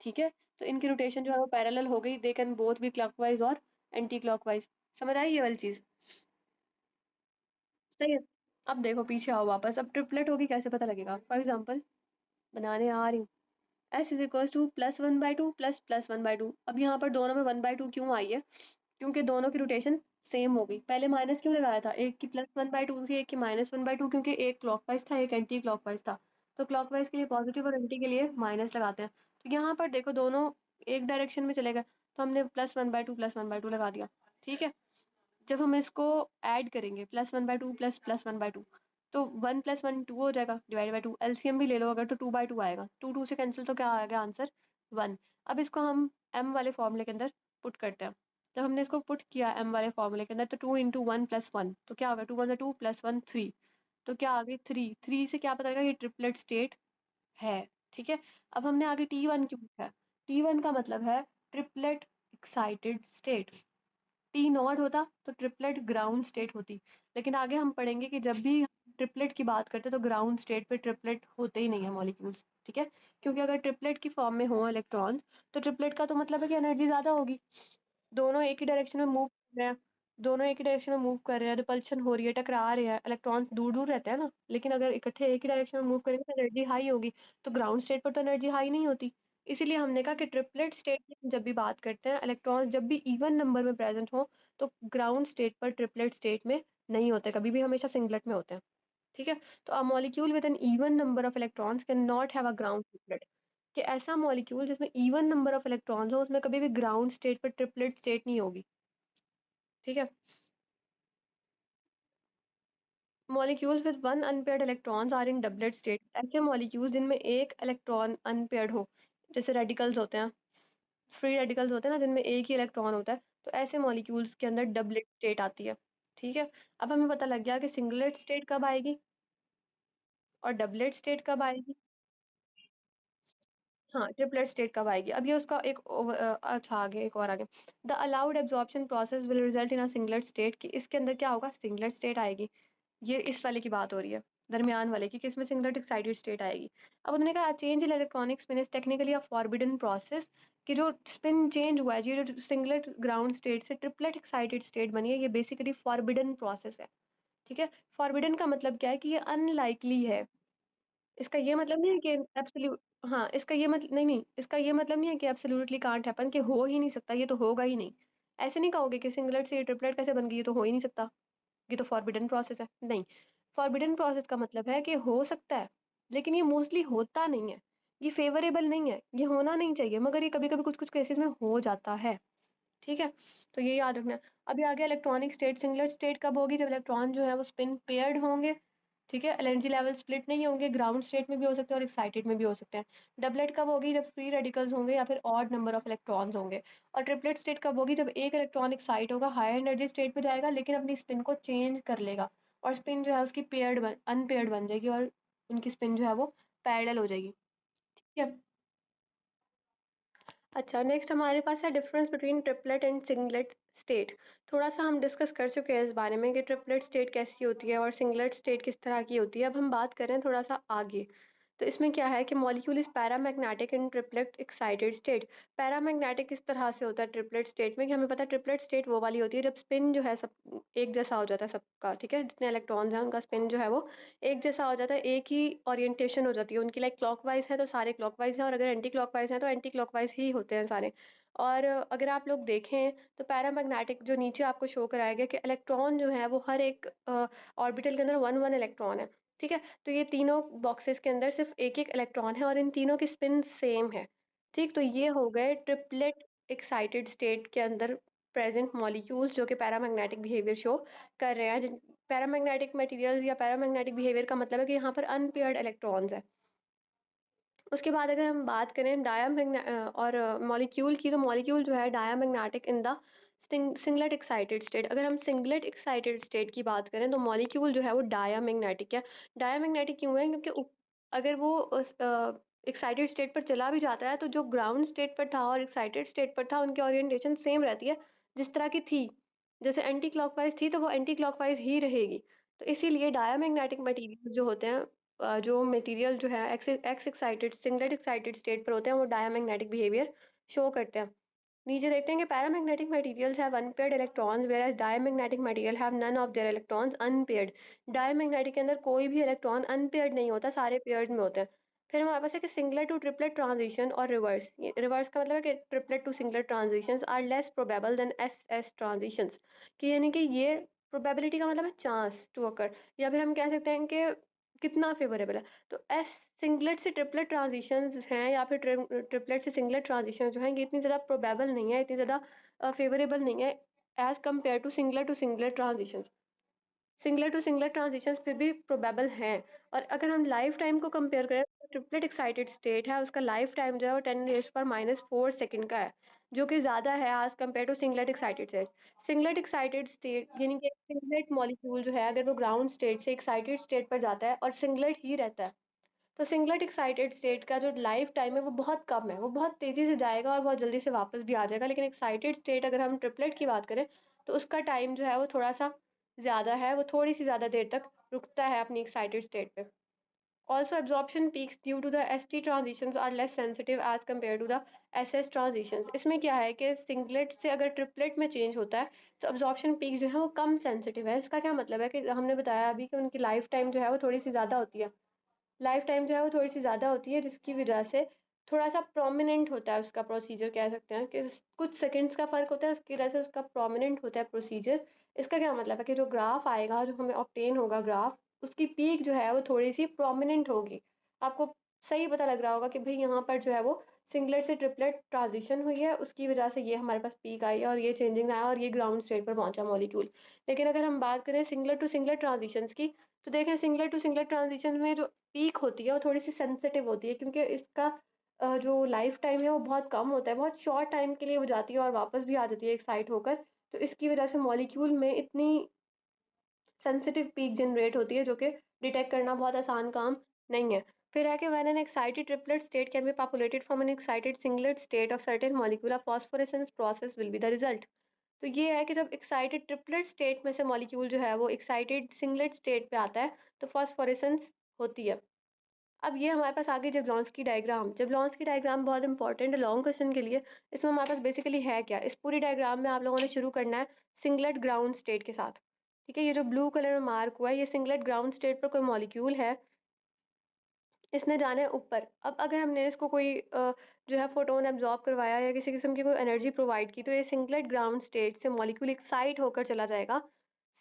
ठीक है, तो इनकी रोटेशन जो है वो पैरेलल हो गई, दे कैन बोथ भी क्लॉकवाइज और एंटी क्लॉकवाइज। समझ आई ये वाली चीज? सही है, अब देखो पीछे आओ वापस, अब ट्रिपलेट होगी कैसे पता लगेगा? फॉर एग्जाम्पल बनाने आ रही हूँ, s इज इक्वल टू +1/2 ++1/2। अब यहाँ पर दोनों में 1/2 क्यों आई है? क्योंकि दोनों की रोटेशन सेम हो गई। पहले माइनस क्यों लगाया था? एक की +1/2 थी, एक की -1/2, क्योंकि एक क्लॉकवाइज था एक एंटी क्लॉकवाइज था। तो क्लॉकवाइज के लिए पॉजिटिव और एंटी के लिए माइनस लगाते हैं। तो यहाँ पर देखो दोनों एक डायरेक्शन में चलेगा, तो हमने +1/2 लगा दिया, ठीक है। जब हम इसको ऐड करेंगे +1/2 प्लस 1/2, तो 1 + 1 2 हो जाएगा, डिवाइड बाय 2। एलसीएम भी ले लो अगर, तो 2/2 आएगा। 2 2 से कैंसिल, तो क्या आएगा आंसर? 1। अब इसको हम m वाले फॉर्मूले के अंदर पुट करते हैं। जब हमने इसको पुट किया m वाले फॉर्मूले के अंदर, तो 2 × 1 + 1, तो क्या होगा? 2 1 2 + 1 3, तो क्या आ गई 3। 3 से क्या पता लगा? ये ट्रिपलेट स्टेट है, ठीक है। अब हमने आगे T1 क्यों लिखा है? T1 का मतलब है triplet excited state. T not होता तो ट्रिपलेट ग्राउंड स्टेट होती। लेकिन आगे हम पढ़ेंगे कि जब भी ट्रिपलेट की बात करते हैं तो ग्राउंड स्टेट पे ट्रिपलेट होते ही नहीं है मॉलिक्यूल्स, ठीक है। क्योंकि अगर ट्रिपलेट की फॉर्म में हो इलेक्ट्रॉन्स, तो ट्रिपलेट का तो मतलब है कि एनर्जी ज्यादा होगी। दोनों एक ही डायरेक्शन में मूव कर रहे हैं, दोनों एक ही डायरेक्शन में मूव कर रहे हैं, रिपल्शन हो रही है, टकरा रहे हैं, इलेक्ट्रॉन्स दूर दूर रहते हैं ना। लेकिन अगर इकट्ठे एक ही डायरेक्शन में मूव करेंगे तो एनर्जी हाई होगी। तो ग्राउंड स्टेट पर तो एनर्जी हाई नहीं होती। इसीलिए हमने कहा कि ट्रिपलेट स्टेट में जब भी बात करते हैं, इलेक्ट्रॉन्स जब भी इवन नंबर में प्रेजेंट हो, तो ग्राउंड स्टेट पर ट्रिपलेट स्टेट में नहीं होते, कभी भी हमेशा सिंगलेट में होते हैं, ठीक है। तो a molecule with an even number of electrons cannot have a ground triplet. कि ऐसा मॉलिक्यूल जिसमें इवन नंबर ऑफ इलेक्ट्रॉन्स हो, उसमें कभी भी ग्राउंड स्टेट पर ट्रिपलेट स्टेट नहीं होगी, ठीक है। Molecules with one unpaired electrons are in doublet state. ऐसे मॉलिक्यूल जिनमें एक इलेक्ट्रॉन अनपेयर्ड हो, जैसे रेडिकल्स होते हैं, फ्री रेडिकल्स होते हैं ना, जिनमें एक ही इलेक्ट्रॉन होता है, तो ऐसे मॉलिक्यूल्स के अंदर डबलेट स्टेट आती है, ठीक है। अब हमें पता लग गया कि सिंगलेट स्टेट कब आएगी और डबलेट स्टेट कब आएगी। हाँ, ट्रिपलेट स्टेट कब आएगी। अब ये उसका एक अच्छा आगे एक और आगे, the allowed absorption process will result in a singlet state, कि इसके अंदर क्या होगा? सिंगलेट स्टेट आएगी। ये इस वाले की बात हो रही है, दरमियान वाले की, कि इसमें सिंगलेट एक्साइटेड स्टेट आएगी। अब उन्होंने कहा change in electronic spin is technically a forbidden process, कि जो स्पिन चेंज हुआ है, ये जो सिंगलेट ग्राउंड स्टेट से ट्रिपलेट एक्साइटेड स्टेट बनी है, ये बेसिकली फॉरबिडन प्रोसेस है, ठीक है। फॉरबिडन का मतलब क्या है? कि ये अनलाइकली है। इसका ये मतलब नहीं है कि एब्सोल्यूट, हाँ, इसका ये मतलब नहीं, नहीं, इसका ये मतलब नहीं है कि एब्सोल्युटली कांट हैपन, कि हो ही नहीं सकता, ये तो होगा ही नहीं। ऐसे नहीं कहोगे कि सिंगलेट से ये ट्रिपलेट कैसे बन गई, ये तो हो ही नहीं सकता, ये तो फॉरबिडन प्रोसेस है। नहीं, फॉरबिडन प्रोसेस का मतलब है कि हो सकता है, लेकिन ये मोस्टली होता नहीं है, ये फेवरेबल नहीं है, ये होना नहीं चाहिए, मगर ये कभी-कभी कुछ-कुछ केसेस में हो जाता है, ठीक है? तो ये याद रखना है। अभी आ गया इलेक्ट्रॉनिक स्टेट। सिंगलेट स्टेट कब होगी? जब इलेक्ट्रॉन जो है वो स्पिन पेयर्ड होंगे, ठीक है? एनर्जी लेवल स्प्लिट नहीं होंगे, ग्राउंड स्टेट में भी हो सकते हैं और एक्साइटेड में भी हो सकते हैं। डबलेट कब होगी? जब फ्री रेडिकल्स होंगे या फिर ऑड नंबर ऑफ इलेक्ट्रॉन्स होंगे। और ट्रिपलेट स्टेट कब होगी? जब एक इलेक्ट्रॉन एक्साइट होगा, हायर एनर्जी स्टेट में जाएगा, लेकिन अपनी स्पिन को चेंज कर लेगा और स्पिन जो है उसकी अनपेयर्ड बन जाएगी और उनकी स्पिन जो है वो पैरेलल हो जाएगी, ठीक है? अच्छा, नेक्स्ट हमारे पास है difference between triplet and singlet state. थोड़ा-सा हम डिस्कस कर चुके हैं इस बारे में कि ट्रिपलेट स्टेट कैसी होती है और सिंगलेट स्टेट किस तरह की होती है। अब हम बात करें थोड़ा-सा आगे। तो इसमें क्या है कि molecule is paramagnetic in triplet excited state. Paramagnetic किस तरह से होता है ट्रिपलेट स्टेट में, कि हमें पता है ट्रिपलेट स्टेट वो वाली होती है जब स्पिन जो है सब एक जैसा हो जाता है सबका, ठीक है? जितने इलेक्ट्रॉन्स हैं उनका स्पिन जो है वो एक जैसा हो जाता है, एक ही ओरिएंटेशन हो जाती है उनकी, लाइक क्लॉकवाइज़ है तो सारे क्लॉकवाइज़ हैं और अगर एंटी क्लॉकवाइज़ हैं तो एंटी क्लॉकवाइज़ ही होते हैं सारे। और अगर आप लोग देखें तो पैरामैग्नेटिक जो नीचे आपको शो कराया गया कि इलेक्ट्रॉन जो है वो हर एक ऑर्बिटल के अंदर 1-1 इलेक्ट्रॉन है, ठीक है? तो ये तीनों बॉक्सेस के अंदर सिर्फ़ 1-1 इलेक्ट्रॉन है और इन तीनों की स्पिन सेम है, ठीक? तो ये हो गए ट्रिपलेट एक्साइटेड स्टेट के अंदर प्रेज़ेंट मॉलिक्यूल्स जो कि पैरामैग्नेटिक बिहेवियर शो कर रहे हैं। जिन पैरामैग्नेटिक मटेरियल्स या पैरामैग्नेटिक बिहेवियर का मतलब है कि यहाँ पर अनपेयर्ड इलेक्ट्रॉन्स हैं। उसके बाद अगर हम बात करें और मॉलिक्यूल की, तो मॉलिक्यूल जो है diamagnetic in the singlet excited state. अगर हम सिंगलेट एक्साइटेड स्टेट की बात करें तो मॉलिक्यूल जो है वो डायमैग्नेटिक है। डायमैग्नेटिक क्यों है? क्योंकि अगर वो एक्साइटेड स्टेट पर चला भी जाता है तो जो ग्राउंड स्टेट पर था और एक्साइटेड स्टेट पर था उनकी ओरिएंटेशन सेम रहती है, जिस तरह की थी। जैसे एंटी क्लॉकवाइज थी तो वो एंटी क्लॉकवाइज ही रहेगी। तो इसीलिए डायमैग्नेटिक मटेरियल जो होते हैं, जो मटेरियल जो है x excited singlet excited state पर होते हैं, वो डायमैग्नेटिक बिहेवियर शो करते हैं। नीचे देखते हैं कि paramagnetic materials have unpaired electrons whereas diamagnetic material have none of their electrons unpaired. Diamagnetic के अंदर कोई भी इलेक्ट्रॉन अनपेयर्ड नहीं होता, सारे पेयर्ड में होते हैं। फिर हमारे पास है कि सिंगलेट टू ट्रिपलेट ट्रांजिशन और रिवर्स। ये रिवर्स का मतलब है कि triplet to singlet transitions are less probable than S S transitions, कि यानी कि ये प्रोबेबिलिटी का मतलब है चांस टू अकर, या फिर हम कह सकते हैं कि कितना फेवरेबल है। तो एस सिंगलेट से ट्रिपलेट ट्रांजिशंस हैं या फिर ट्रिपलेट से सिंगलेट ट्रांजिशन जो हैं, ये इतनी ज़्यादा प्रोबेबल नहीं है, इतनी ज़्यादा फेवरेबल नहीं है as compare to singlet transitions. Singlet to singlet transitions फिर भी प्रोबेबल हैं। और अगर हम लाइफ टाइम को कंपेयर करें तो ट्रिपलेट एक्साइटेड स्टेट है, उसका लाइफ टाइम जो है वो 10⁻⁻⁴ सेकंड का है, जो कि ज़्यादा है as compare to singlet excited state. Singlet excited state यानी कि सिंगलेट मॉलिक्यूल जो है अगर वो ग्राउंड स्टेट से एक्साइटेड स्टेट पर जाता है और सिंगलेट ही रहता है, तो सिंगलेट एक्साइटेड स्टेट का जो लाइफ टाइम है वो बहुत कम है, वो बहुत तेज़ी से जाएगा और बहुत जल्दी से वापस भी आ जाएगा। लेकिन एक्साइटेड स्टेट अगर हम ट्रिपलेट की बात करें, तो उसका टाइम जो है वो थोड़ा-सा ज़्यादा है, वो थोड़ी-सी ज़्यादा देर तक रुकता है अपनी एक्साइटेड स्टेट पे। Also absorption peaks due to the ST transitions are less sensitive as compared to the SS transitions। इसमें क्या है कि सिंगलेट से अगर ट्रिपलेट में चेंज होता है, तो अब्जॉर्प्शन पीक जो है वो कम सेंसिटिव है। इसका क्या मतलब है कि हमने बताया अभी कि उनकी लाइफ टाइम जो है वो थोड़ी-सी ज़्यादा होती है। लाइफ टाइम जो है वो थोड़ी-सी ज़्यादा होती है, जिसकी वजह से थोड़ा-सा प्रोमिनेंट होता है उसका प्रोसीजर, कह सकते हैं कि कुछ सेकंड्स का फ़र्क होता है, उसकी वजह से उसका प्रोमिनेंट होता है प्रोसीजर। इसका क्या मतलब है कि जो ग्राफ आएगा, जो हमें ऑब्टेन होगा ग्राफ, उसकी पीक जो है वो थोड़ी-सी प्रोमिनेंट होगी। आपको सही पता लग रहा होगा कि भई यहाँ पर जो है वो सिंगलेट से ट्रिपलेट ट्रांज़िशन हुई है, उसकी वजह से ये हमारे पास पीक आई है और ये चेंजिंग आया और ये ग्राउंड स्टेट पर पहुँचा मॉलिक्यूल। लेकिन अगर हम बात करें सिंगलेट टू सिंगलेट ट्रांज़िशंस की, तो देखें सिंगलेट टू सिंगलेट ट्रांज़िशन में जो पीक होती है वो थोड़ी-सी सेंसिटिव होती है, क्योंकि इसका जो लाइफ टाइम है वो बहुत कम होता है, बहुत शॉर्ट टाइम के लिए वो जाती है और वापस भी आ जाती है एक्साइट होकर। तो इसकी वजह से मॉलिक्यूल में इतनी सेंसिटिव पीक जनरेट होती है, जो कि डिटेक्ट करना बहुत आसान काम नहीं है। फिर है कि when an excited triplet state can be populated from an excited singlet state of certain molecule, a phosphorescence process will be the result. तो ये है कि जब एक्साइटेड ट्रिपलेट स्टेट में से मॉलिक्यूल जो है वो एक्साइटेड सिंगलेट स्टेट पे आता है, तो फास्फोरेसेंस होती है। अब ये हमारे पास आ गई जेवलॉन्स्की डायग्राम। जेवलॉन्स्की डायग्राम बहुत इंपॉर्टेंट है लॉन्ग क्वेश्चन के लिए। इसमें हमारे पास बेसिकली है क्या? इस पूरी डायग्राम में आप लोगों ने शुरू करना है सिंगलेट ग्राउंड स्टेट के साथ। ठीक है? ये जो ब्लू कलर में मार्क हुआ है, ये सिंगलेट ग्राउंड स्टेट पर कोई मॉलिक्यूल है, इसने जाना है ऊपर। अब अगर हमने इसको कोई जो है फोटोन एब्ज़ॉर्ब करवाया या किसी किस्म की कोई एनर्जी प्रोवाइड की, तो ये सिंगलेट ग्राउंड स्टेट से मॉलिक्यूल एक्साइट होकर चला जाएगा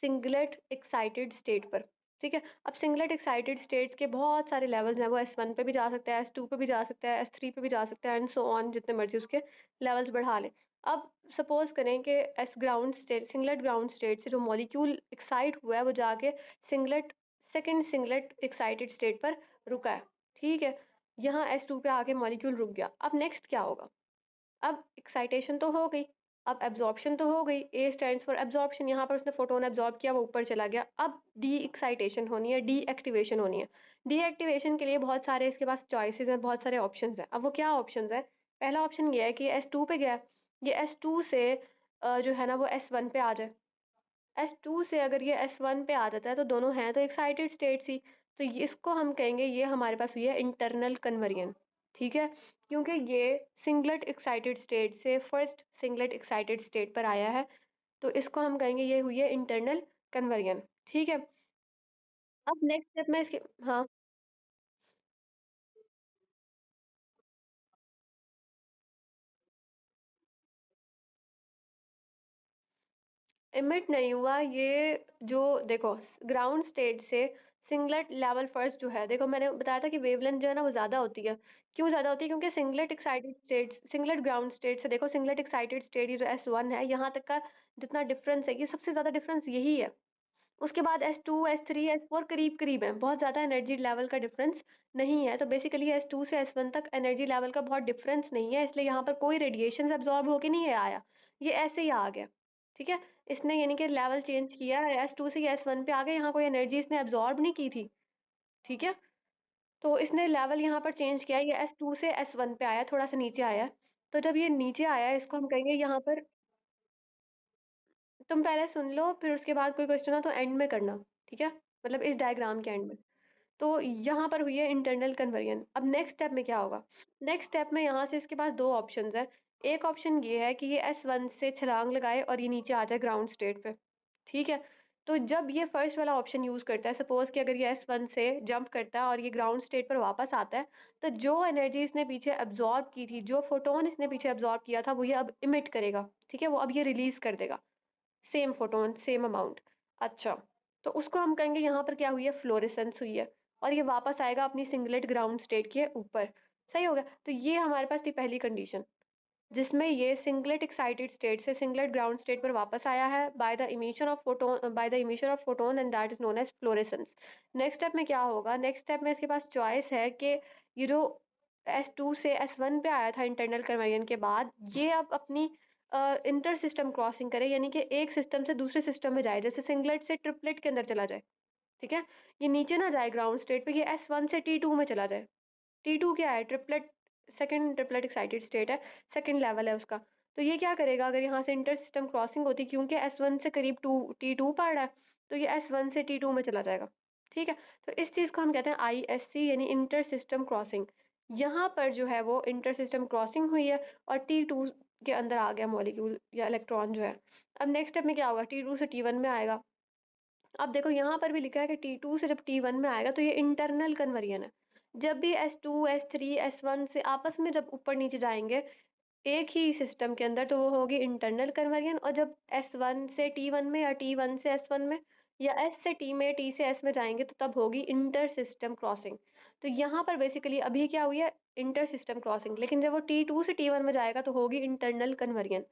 सिंगलेट एक्साइटेड स्टेट पर। ठीक है? अब सिंगलेट एक्साइटेड स्टेट्स के बहुत सारे लेवल्स हैं, वो S1 पे भी जा सकता है, S2 पे भी जा सकता है, S3 पे भी जा सकता है एंड सो ऑन, जितने मर्ज़ी उसके लेवल्स बढ़ा लें। अब सपोज़ करें कि S ground state singlet ground state से जो मॉलिक्यूल एक्साइट हुआ है, वो जाके singlet second singlet excited state पर रुका है। ठीक है? यहाँ S2 पे आके मॉलिक्यूल रुक गया। अब नेक्स्ट क्या होगा? अब एक्साइटेशन तो हो गई, अब एब्ज़ॉर्प्शन तो हो गई, ए स्टैंड्स फॉर एब्ज़ॉर्प्शन, यहाँ पर उसने फोटोन एब्ज़ॉर्ब किया, वो ऊपर चला गया। अब डी एक्साइटेशन होनी है, डी एक्टिवेशन होनी है। डी एक्टिवेशन के लिए बहुत सारे इसके पास चॉइसेस हैं, बहुत सारे ऑप्शंस हैं। अब वो क्या ऑप्शंस हैं? पहला ऑप्शन ये है कि S2 पे गया, ये S2 से जो है ना वो S1 पे आ जाए। S2 से अगर ये S1 पे आ जाता है, तो दोनों हैं तो एक्साइटेड स्टेट्स ही, तो ये इसको हम कहेंगे ये हमारे पास हुई है इंटरनल कन्वर्जन। ठीक है? क्योंकि ये सिंगलेट एक्साइटेड स्टेट से फर्स्ट सिंगलेट एक्साइटेड स्टेट पर आया है, तो इसको हम कहेंगे ये हुई है इंटरनल कन्वर्जन। ठीक है? अब नेक्स्ट स्टेप में इसके हाँ। इमिट नहीं हुआ ये, जो देखो ग्राउंड स्टेट से सिंगलेट लेवल फर्स्ट जो है, देखो मैंने बताया था कि वेवलेंथ जो है ना वो ज़्यादा होती है। क्यों ज़्यादा होती है? क्योंकि singlet excited states singlet ground state से, देखो सिंगलेट एक्साइटेड स्टेट ये जो S1 है, यहाँ तक का जितना डिफरेंस है, ये सबसे ज़्यादा डिफरेंस यही है। उसके बाद S2, S3, S4 करीब-करीब हैं, बहुत ज़्यादा एनर्जी लेवल का डिफरेंस नहीं है। तो बेसिकली S2 से S1 तक एनर्जी लेवल का बहुत डिफरेंस नहीं है, इसलिए यहाँ पर कोई रेडिएशंस अब्ज़ॉर्ब होके नहीं आया, ये ऐसे ही आ गया। ठीक है? इसने यानी कि लेवल चेंज किया, S2 से ये S1 पे आ गया, यहाँ कोई एनर्जी इसने अब्ज़ॉर्ब नहीं की थी। ठीक है? तो इसने लेवल यहाँ पर चेंज किया, ये S2 से S1 पे आया, थोड़ा-सा नीचे आया। तो जब ये नीचे आया, इसको हम कहेंगे यहाँ पर, तुम पहले सुन लो, फिर उसके बाद कोई क्वेश्चन हो तो एंड में करना, ठीक है? मतलब इस डायग्राम के एंड में। तो यहाँ पर हुई है इंटरनल कन्वर्जन। अब नेक्स्ट स्टेप में क्या होगा? नेक्स्ट स्टेप में यहाँ से इसके पास 2 ऑप्शंस हैं। एक ऑप्शन ये है कि ये S1 से छलांग लगाए और ये नीचे आ जाए ग्राउंड स्टेट पे, ठीक है? तो जब ये फर्स्ट वाला ऑप्शन यूज़ करता है, सपोज़ कि अगर ये S1 से जंप करता है और ये ग्राउंड स्टेट पर वापस आता है, तो जो एनर्जी इसने पीछे अब्ज़ॉर्ब की थी, जो फोटोन इसने पीछे अब्ज़ॉर्ब किया था, वो ये अब इमिट करेगा, ठीक है? वो अब ये रिलीज़ कर देगा। Same photon, same amount. अच्छा, तो उसको हम कहेंगे यहाँ पर क्या हुई है? फ्लोरेसेंस हुई है। और ये वापस आएगा अपनी सिंगलेट ग्राउंड स्टेट के ऊपर। सही हो गया? तो ये हमारे पास थी पहली कंडीशन, जिसमें ये सिंगलेट एक्साइटेड स्टेट से सिंगलेट ग्राउंड स्टेट पर वापस आया है by the emission of photon and that is known as fluorescence. Next step में क्या होगा? नेक्स्ट स्टेप में इसके पास चॉइस है कि ये जो S2 से S1 पे आया था इंटरनल कन्वर्जन के बाद, ये अब अपनी इंटर सिस्टम क्रॉसिंग करे, यानी कि एक सिस्टम से दूसरे सिस्टम में जाए, जैसे सिंगलेट से ट्रिपलेट के अंदर चला जाए। ठीक है? ये नीचे ना जाए ग्राउंड स्टेट पे, ये S1 से T2 में चला जाए। T2 क्या है? Triplet, second triplet excited state है, सेकंड लेवल है उसका। तो ये क्या करेगा अगर यहाँ से इंटर सिस्टम क्रॉसिंग होती, क्योंकि S1 से करीब T2 पड़ रहा है, तो ये S1 से T2 में चला जाएगा। ठीक है? तो इस चीज़ को हम कहते हैं ISC, यानी इंटर सिस्टम क्रॉसिंग। यहाँ पर जो है वो इंटर सिस्टम क्रॉसिंग हुई है और T2 के अंदर आ गया मॉलिक्यूल या इलेक्ट्रॉन जो है। अब नेक्स्ट स्टेप में क्या होगा? T2 से T1 में आएगा। अब देखो यहाँ पर भी लिखा है कि T2 से जब T1 में आएगा तो ये इंटरनल कन्वर्जन है। जब भी S2, S3, S1 से आपस में जब ऊपर नीचे जाएँगे एक ही सिस्टम के अंदर, तो वो होगी इंटरनल कन्वर्जन। और जब S1 से T1 में या T1 से S1 में या S से T में, T से S में जाएँगे तो तब होगी इंटर सिस्टम क्रॉसिंग। तो यहाँ पर बेसिकली अभी क्या हुई है? Inter system crossing. लेकिन जब वो T2 से T1 में जाएगा तो होगी इंटरनल कन्वर्जन।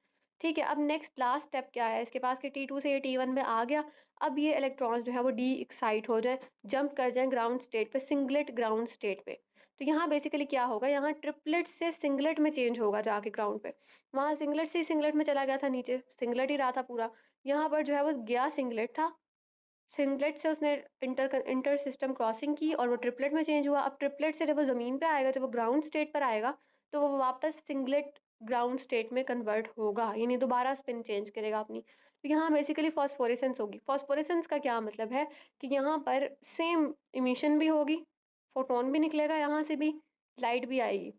ठीक है? अब नेक्स्ट लास्ट स्टेप क्या है इसके पास कि T2 से ये T1 में आ गया। अब ये इलेक्ट्रॉन्स जो है वो डी एक्साइट हो जाएँ, जंप कर जाएँ ग्राउंड स्टेट पे, सिंगलेट ग्राउंड स्टेट पे। तो यहाँ बेसिकली क्या होगा? यहाँ ट्रिपलेट से सिंगलेट में चेंज होगा जाके ग्राउंड पे। वहाँ सिंगलेट से ही सिंगलेट में चला गया था नीचे, सिंगलेट ही रहा था पूरा। यहाँ पर जो है वो गया सिंगलेट था, सिंगलेट से उसने इंटर सिस्टम क्रॉसिंग की और वो ट्रिपलेट में चेंज हुआ। अब ट्रिपलेट से जब वो ज़मीन पे आएगा, जब वो ग्राउंड स्टेट पर आएगा, तो वो वापस सिंगलेट ग्राउंड स्टेट में कन्वर्ट होगा, यानी दोबारा स्पिन चेंज करेगा अपनी। तो यहाँ बेसिकली फॉस्फोरेसेंस होगी। फॉस्फोरेसेंस का क्या मतलब है कि यहाँ पर सेम इमिशन भी होगी, फोटोन भी निकलेगा यहाँ से भी, लाइट भी आएगी।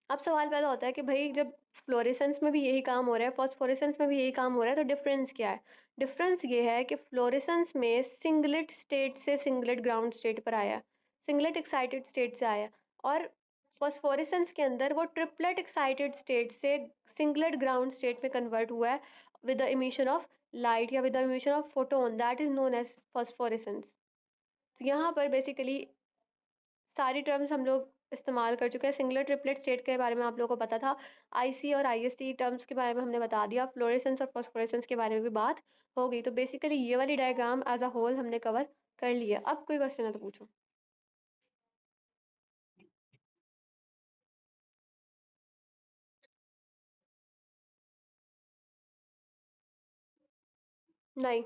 अब सवाल पैदा होता है कि भई जब फ्लोरेसेंस में भी यही काम हो रहा है, फास्फोरेसेंस में भी यही काम हो रहा है, तो डिफरेंस क्या है? डिफरेंस ये है कि फ्लोरेसेंस में सिंगलेट स्टेट से सिंगलेट ग्राउंड स्टेट पर आया, सिंगलेट एक्साइटेड स्टेट से आया, और फास्फोरेसेंस के अंदर वो ट्रिपलेट एक्साइटेड स्टेट से सिंगलेट ग्राउंड स्टेट में कन्वर्ट हुआ है with the emission of light या with the emission of photon, that is known as phosphorescence. तो यहाँ पर बेसिकली सारी टर्म्स हम लोग इस्तेमाल कर चुके हैं। सिंगुलर ट्रिपलेट स्टेट के बारे में आप लोगों को पता था। आईसी और आईएससी टर्म्स के बारे में हमने बता दिया। फ्लोरेसेंस और फास्फोरेसेंस के बारे में भी बात हो गई। तो बेसिकली ये वाली डायग्राम एज़ अ होल हमने कवर कर ली है। अब कोई क्वेश्चन है तो पूछो। नहीं,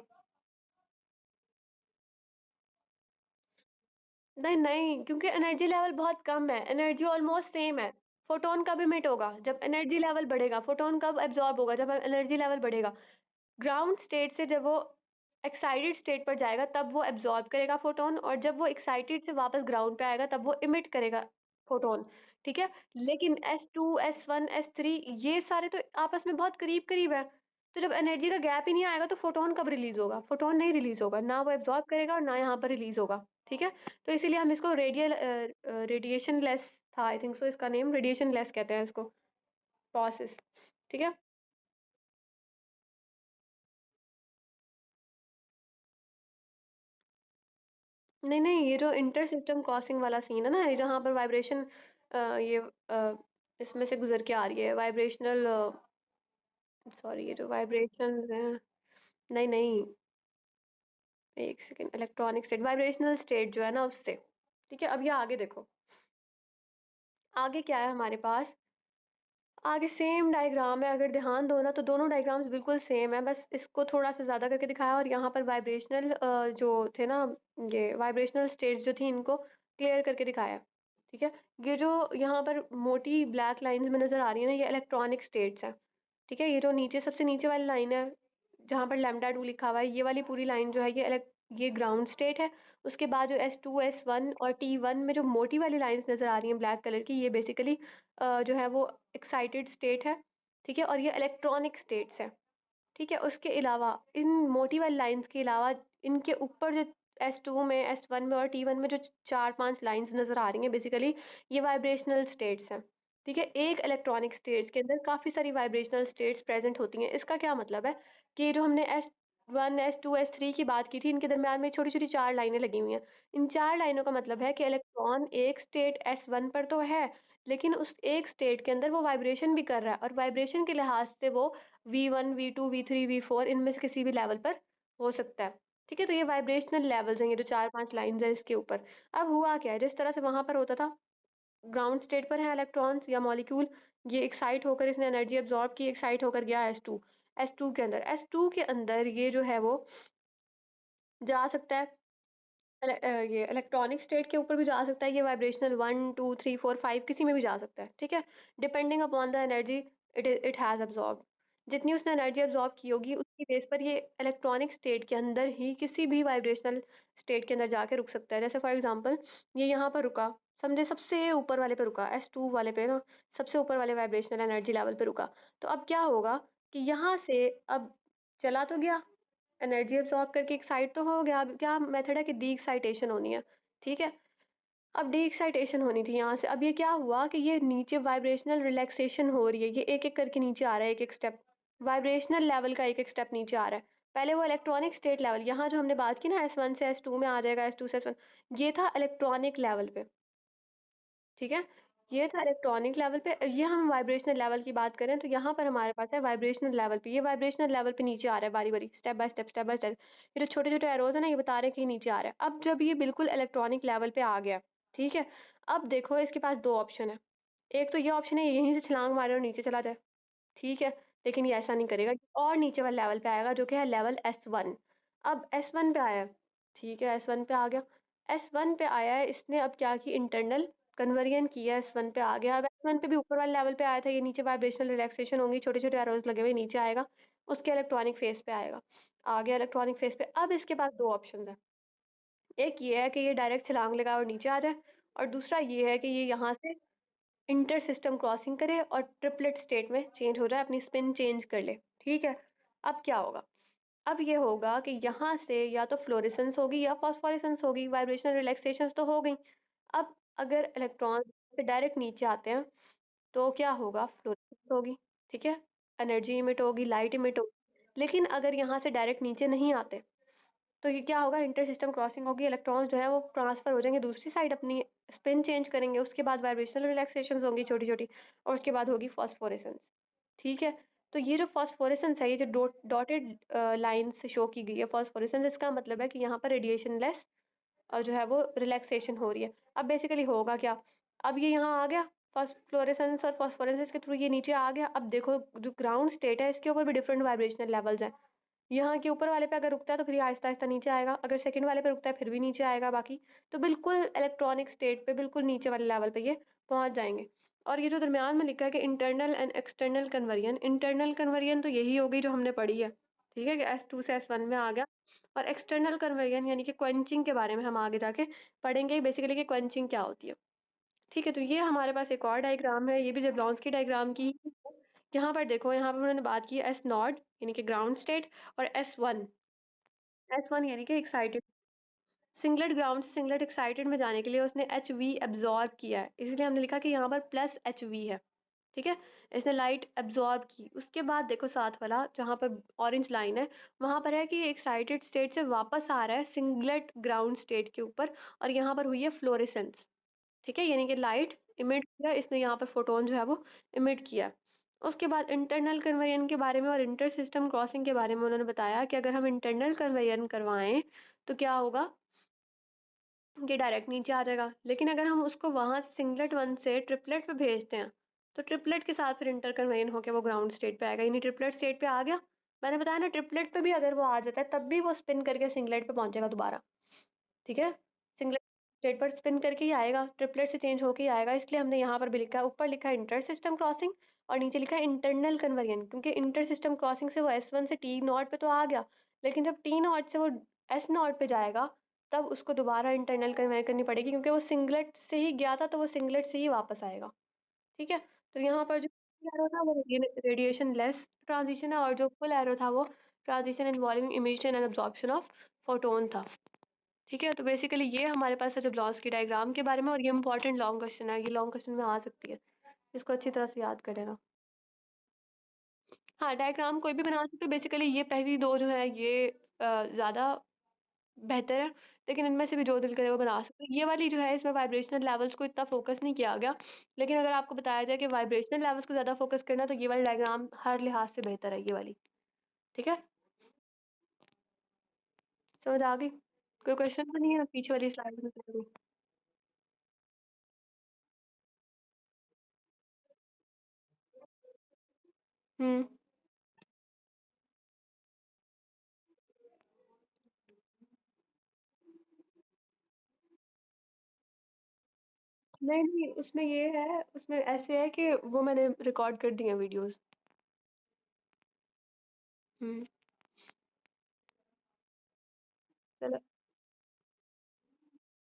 नहीं, नहीं, क्योंकि एनर्जी लेवल बहुत कम है। एनर्जी ऑलमोस्ट सेम है। फोटॉन कब इमिट होगा? जब एनर्जी लेवल बढ़ेगा। फोटॉन कब एब्ज़ॉर्ब होगा? जब एनर्जी लेवल बढ़ेगा। ग्राउंड स्टेट से जब वो एक्साइटेड स्टेट पर जाएगा तब वो एब्ज़ॉर्ब करेगा फोटोन, और जब वो एक्साइटेड से वापस ग्राउंड पे आएगा तब वो इमिट करेगा फोटोन, ठीक है? लेकिन S2, S1, S3 ये सारे तो आपस में बहुत करीब-करीब हैं। तो जब एनर्जी का गैप ही नहीं आएगा तो फोटोन कब रिलीज़ होगा? फोटोन नहीं रिलीज़ होगा, ना वो एब्ज़ॉर्ब करेगा और ना यहाँ पर रिलीज़ होगा, ठीक है? तो इसीलिए हम इसको रेडिएशन लेस था आई थिंक सो, इसका नेम रेडिएशन लेस कहते हैं इसको, प्रोसेस, ठीक है? नहीं, नहीं, ये जो इंटर सिस्टम क्रॉसिंग वाला सीन है ना, ये जहाँ पर वाइब्रेशन ये इसमें से गुज़र के आ रही है, वाइब्रेशनल सॉरी, ये जो वाइब्रेशंस हैं, नहीं, नहीं, एक second, electronic state, vibrational state जो है ना उससे, ठीक है? अब ये आगे देखो, आगे क्या है हमारे पास, आगे सेम डायग्राम है, अगर ध्यान दो ना तो दोनों डायग्राम्स बिल्कुल सेम है, बस इसको थोड़ा-सा ज़्यादा करके दिखाया और यहाँ पर वाइब्रेशनल जो थे ना, ये वाइब्रेशनल स्टेट्स जो थी इनको क्लियर करके दिखाया, ठीक है? ये जो यहाँ पर मोटी ब्लैक लाइन्स में नज़र आ रही है ना, ये इलेक्ट्रॉनिक स्टेट्स हैं, ठीक है? ये जो नीचे सबसे नीचे वाली लाइन है, जहाँ पर लैम्ब्डा 2 लिखा हुआ है, ये वाली पूरी लाइन जो है ये ग्राउंड स्टेट है। उसके बाद जो S2, S1 और T1 में जो मोटी वाली लाइन्स नज़र आ रही हैं ब्लैक कलर की, ये बेसिकली जो है वो एक्साइटेड स्टेट है, ठीक है? और ये इलेक्ट्रॉनिक स्टेट्स हैं, ठीक है? उसके अलावा इन मोटी वाली लाइन्स के अलावा इनके ऊपर जो S2 में, S1 में और T1 में जो 4-5 लाइन्स नज़र आ रही हैं बेसिकली, ये वाइब्रेशनल स्टेट्स हैं, ठीक है? एक इलेक्ट्रॉनिक स्टेट्स के अंदर काफ़ी सारी वाइब्रेशनल स्टेट्स प्रेज़ेंट होती हैं। इसका क्या मतलब है कि जो हमने 1 S2 S3 की बात की थी, इनके दरमियान में छोटी-छोटी 4 लाइनें लगी हुई हैं। इन 4 लाइनों का मतलब है कि इलेक्ट्रॉन एक स्टेट S1 पर तो है, लेकिन उस एक स्टेट के अंदर वो वाइब्रेशन भी कर रहा है और वाइब्रेशन के लिहाज से वो V1, V2, V3, V4 इनमें से किसी भी लेवल पर हो सकता है। ठीक है? तो ये वाइब्रेशनल लेवल्स हैं, ये जो 4-5 लाइन्स हैं इसके ऊपर। अब हुआ क्या है, जिस तरह से वहाँ पर होता था, ग्राउंड स्टेट पर हैं इलेक्ट्रॉन्स या मॉलिक्यूल, ये एक्साइट होकर इसने एनर्जी अब्ज़ॉर्ब की, एक्साइट होकर गया S2। S2 के अंदर, S2 के अंदर ये जो है वो जा सकता है, ये इलेक्ट्रॉनिक स्टेट के ऊपर भी जा सकता है, ये वाइब्रेशनल 1, 2, 3, 4, 5 किसी में भी जा सकता है, ठीक है? Depending upon the energy it has absorbed. जितनी उसने एनर्जी अब्ज़ॉर्ब की होगी, उसकी बेस पर ये इलेक्ट्रॉनिक स्टेट के अंदर ही किसी भी वाइब्रेशनल स्टेट के अंदर जाके रुक सकता है। जैसे फॉर एग्ज़ाम्पल ये यहाँ पर रुका, समझे सबसे ऊपर वाले पे रुका, S2 वाले पे ना, सबसे ऊपर वाले वाइब्रेशनल एनर्जी लेवल पे रुका। तो अब क्या होगा कि यहाँ से अब चला तो गया, एनर्जी अब्सॉर्ब करके एक्साइट तो हो गया, अब क्या मेथड है कि डी एक्साइटेशन होनी है, ठीक है? अब डी एक्साइटेशन होनी थी यहाँ से, अब ये क्या हुआ कि ये नीचे वाइब्रेशनल रिलैक्सेशन हो रही है, ये एक-एक करके नीचे आ रहा है, एक-एक स्टेप। वाइब्रेशनल लेवल का एक-एक स्टेप नीचे आ रहा है। पहले वो इलेक्ट्रॉनिक स्टेट लेवल, यहाँ जो हमने बात की ना S1 से S2 में आ जाएगा, S2 से S1, ये था इलेक्ट्रॉनिक लेवल पे। ठीक है? ये था इलेक्ट्रॉनिक लेवल पे, ये हम वाइब्रेशनल लेवल की बात करें तो यहाँ पर हमारे पास है वाइब्रेशनल लेवल पे, ये वाइब्रेशनल लेवल पे नीचे आ रहा है बारी-बारी, स्टेप बाय स्टेप। ये जो छोटे-छोटे एरोज़ हैं ना, ये बता रहे हैं कि ये नीचे आ रहा है। अब जब ये बिल्कुल इलेक्ट्रॉनिक लेवल पे आ गया, ठीक है? अब देखो इसके पास 2 ऑप्शन है। एक तो ये ऑप्शन है, यहीं से छलांग मारे और नीचे चला जाए। ठीक है? लेकिन ये ऐसा नहीं करेगा, और नीचे वाले लेवल पे आएगा जो कि है लेवल S1। अब S1 पे आया है, ठीक है, S1 पे आ गया। S1 पे आया है, इसने अब क्या की इंटरनल कन्वर्जन किया, S1 पे आ गया। अब S1 पे भी ऊपर वाले लेवल पे आया था, ये नीचे वाइब्रेशनल रिलैक्सेशन होंगी, छोटे-छोटे एरोज़ लगे हुए नीचे आएगा, उसके इलेक्ट्रॉनिक फेज़ पे आएगा। आ गया इलेक्ट्रॉनिक फेज़ पे, अब इसके पास 2 ऑप्शंस हैं। एक ये है कि ये डायरेक्ट छलांग लगाए और नीचे आ जाए, और दूसरा ये है कि ये यहाँ से इंटर सिस्टम क्रॉसिंग करे और ट्रिपलेट स्टेट में चेंज हो जाए, अपनी स्पिन चेंज कर ले, ठीक है? अब क्या होगा? अब ये होगा कि यहाँ से या तो फ्लोरेसेंस होगी या फास्फोरेसेंस होगी, वाइब्रेशनल रिलैक्सेशंस तो हो गई। अब अगर इलेक्ट्रॉन से डायरेक्ट नीचे आते हैं, तो क्या होगा? फ्लोरेसेंस होगी, ठीक है? एनर्जी इमिट होगी, लाइट इमिट होगी। लेकिन अगर यहाँ से डायरेक्ट नीचे नहीं आते, तो ये क्या होगा? इंटर सिस्टम क्रॉसिंग होगी, इलेक्ट्रॉन्स जो है वो ट्रांसफर हो जाएँगे दूसरी साइड, अपनी स्पिन चेंज करेंगे, उसके बाद वाइब्रेशनल रिलैक्सेशंस होंगी छोटी-छोटी, और उसके बाद होगी फास्फोरेसेंस, ठीक है? तो ये जो फास्फोरेसेंस है, ये जो डॉटेड लाइन से शो की गई है फास्फोरेसेंस, इसका मतलब है कि यहाँ पर रेडिएशन लेस जो है वो रिलैक्सेशन हो रही है। अब बेसिकली होगा क्या? अब ये यहाँ आ गया, फ्लोरेसेंस और फास्फोरेसेंस के थ्रू ये नीचे आ गया। अब देखो जो ग्राउंड स्टेट है, इसके ऊपर भी डिफरेंट वाइब्रेशनल लेवल्स हैं। यहाँ के ऊपर वाले पे अगर रुकता है तो फिर ये आहिस्ता-आहिस्ता नीचे आएगा, अगर सेकंड वाले पे रुकता है फिर भी नीचे आएगा बाकी। तो बिल्कुल इलेक्ट्रॉनिक स्टेट पे बिल्कुल नीचे वाले लेवल पे ये पहुँच जाएँगे। और ये जो दरमियान में लिखा है कि internal and external conversion, internal conversion तो यही हो गई जो हमने पढ़ी है, ठीक है? कि S2 से S1 में आ गया, और एक्सटर्नल कन्वर्जन यानी कि क्वेंचिंग के बारे में हम आगे जाके पढ़ेंगे बेसिकली कि क्वेंचिंग क्या होती है। ठीक है, तो ये हमारे पास एक और डायग्राम है, ये भी ज़ेबलॉन्स्की डायग्राम की ही है। यहाँ पर देखो, यहाँ पर उन्होंने बात की एस नॉट यानी कि ग्राउंड स्टेट, और एस वन यानी कि एक्साइटेड। सिंगलेट ग्राउंड से सिंगलेट एक्साइटेड में जाने के लिए उसने एचवी एब्जॉर्ब किया है, इसलिए हमने लिखा कि यहाँ पर प्लस एचवी है, ठीक है? इसने लाइट एब्जॉर्ब की। उसके बाद देखो साथ वाला जहाँ पर ऑरेंज लाइन है, वहाँ पर है कि एक्साइटेड स्टेट से वापस आ रहा है सिंगलेट ग्राउंड स्टेट के ऊपर, और यहाँ पर हुई है फ्लोरेसेंस। ठीक है? यानी कि लाइट इमिट किया इसने, यहाँ पर फोटोन जो है वो इमिट किया। उसके बाद इंटरनल कन्वर्जन के बारे में और इंटर सिस्टम क्रॉसिंग के बारे में उन्होंने बताया कि अगर हम इंटरनल कन्वर्जन करवाएँ, तो क्या होगा? ये डायरेक्ट नीचे आ जाएगा। लेकिन अगर हम उसको वहाँ सिंगलेट 1 से ट्रिपलेट पे भेजते हैं, तो ट्रिपलेट के साथ फिर इंटर कन्वेयन होके वो ग्राउंड स्टेट पे आएगा, यानी ट्रिपलेट स्टेट पे आ गया। मैंने बताया ना, ट्रिपलेट पे भी अगर वो आ जाता है, तब भी वो स्पिन करके सिंगलेट पे पहुँचेगा दोबारा। ठीक है? सिंगलेट स्टेट पर स्पिन करके ही आएगा, ट्रिपलेट से चेंज होके ही आएगा, इसलिए हमने यहाँ पर भी लिखा है, ऊपर लिखा है इंटर सिस्टम क्रॉसिंग और नीचे लिखा है इंटरनल कन्वर्जन, क्योंकि इंटर सिस्टम क्रॉसिंग से वो S1 से T नॉट पे तो आ गया, लेकिन जब T नॉट से वो S नॉट पे जाएगा, तब उसको दोबारा इंटरनल कन्वर्जन करनी पड़ेगी, क्योंकि वो सिंगलेट से ही गया था, तो वो सिंगलेट से ही वापस आएगा। ठीक है? तो यहाँ पर जो एरो था वो रेडिएशन लेस ट्रांजिशन है, और जो फुल एरो था वो transition involving emission and absorption of photon था। ठीक है? तो बेसिकली ये हमारे पास है जब की डायग्राम के बारे में, और ये इम्पोर्टेंट लॉन्ग क्वेश्चन है, ये लॉन्ग क्वेश्चन में आ सकती है। इसको अच्छी तरह से याद कर लेना। हाँ, डायग्राम कोई भी बना सकते हो, बेसिकली ये पहली 2 जो है ये ज़्यादा बेहतर है, लेकिन इनमें से भी जो दिल करे वो बना सकते हो। ये वाली जो है इसमें वाइब्रेशनल लेवल्स को इतना फ़ोकस नहीं किया गया, लेकिन अगर आपको बताया जाए कि वाइब्रेशनल लेवल्स को ज़्यादा फ़ोकस करना है तो ये वाली डायग्राम हर लिहाज से बेहतर है ये वाली, ठीक है? समझ आ गई? कोई क्वेश्चन तो नहीं है पीछे वाली स्लाइड में से कोई? हुँ। नहीं, नहीं, उसमें ये है, उसमें ऐसे है कि वो मैंने रिकॉर्ड कर दी हैं वीडियोज़। हुँ, चलो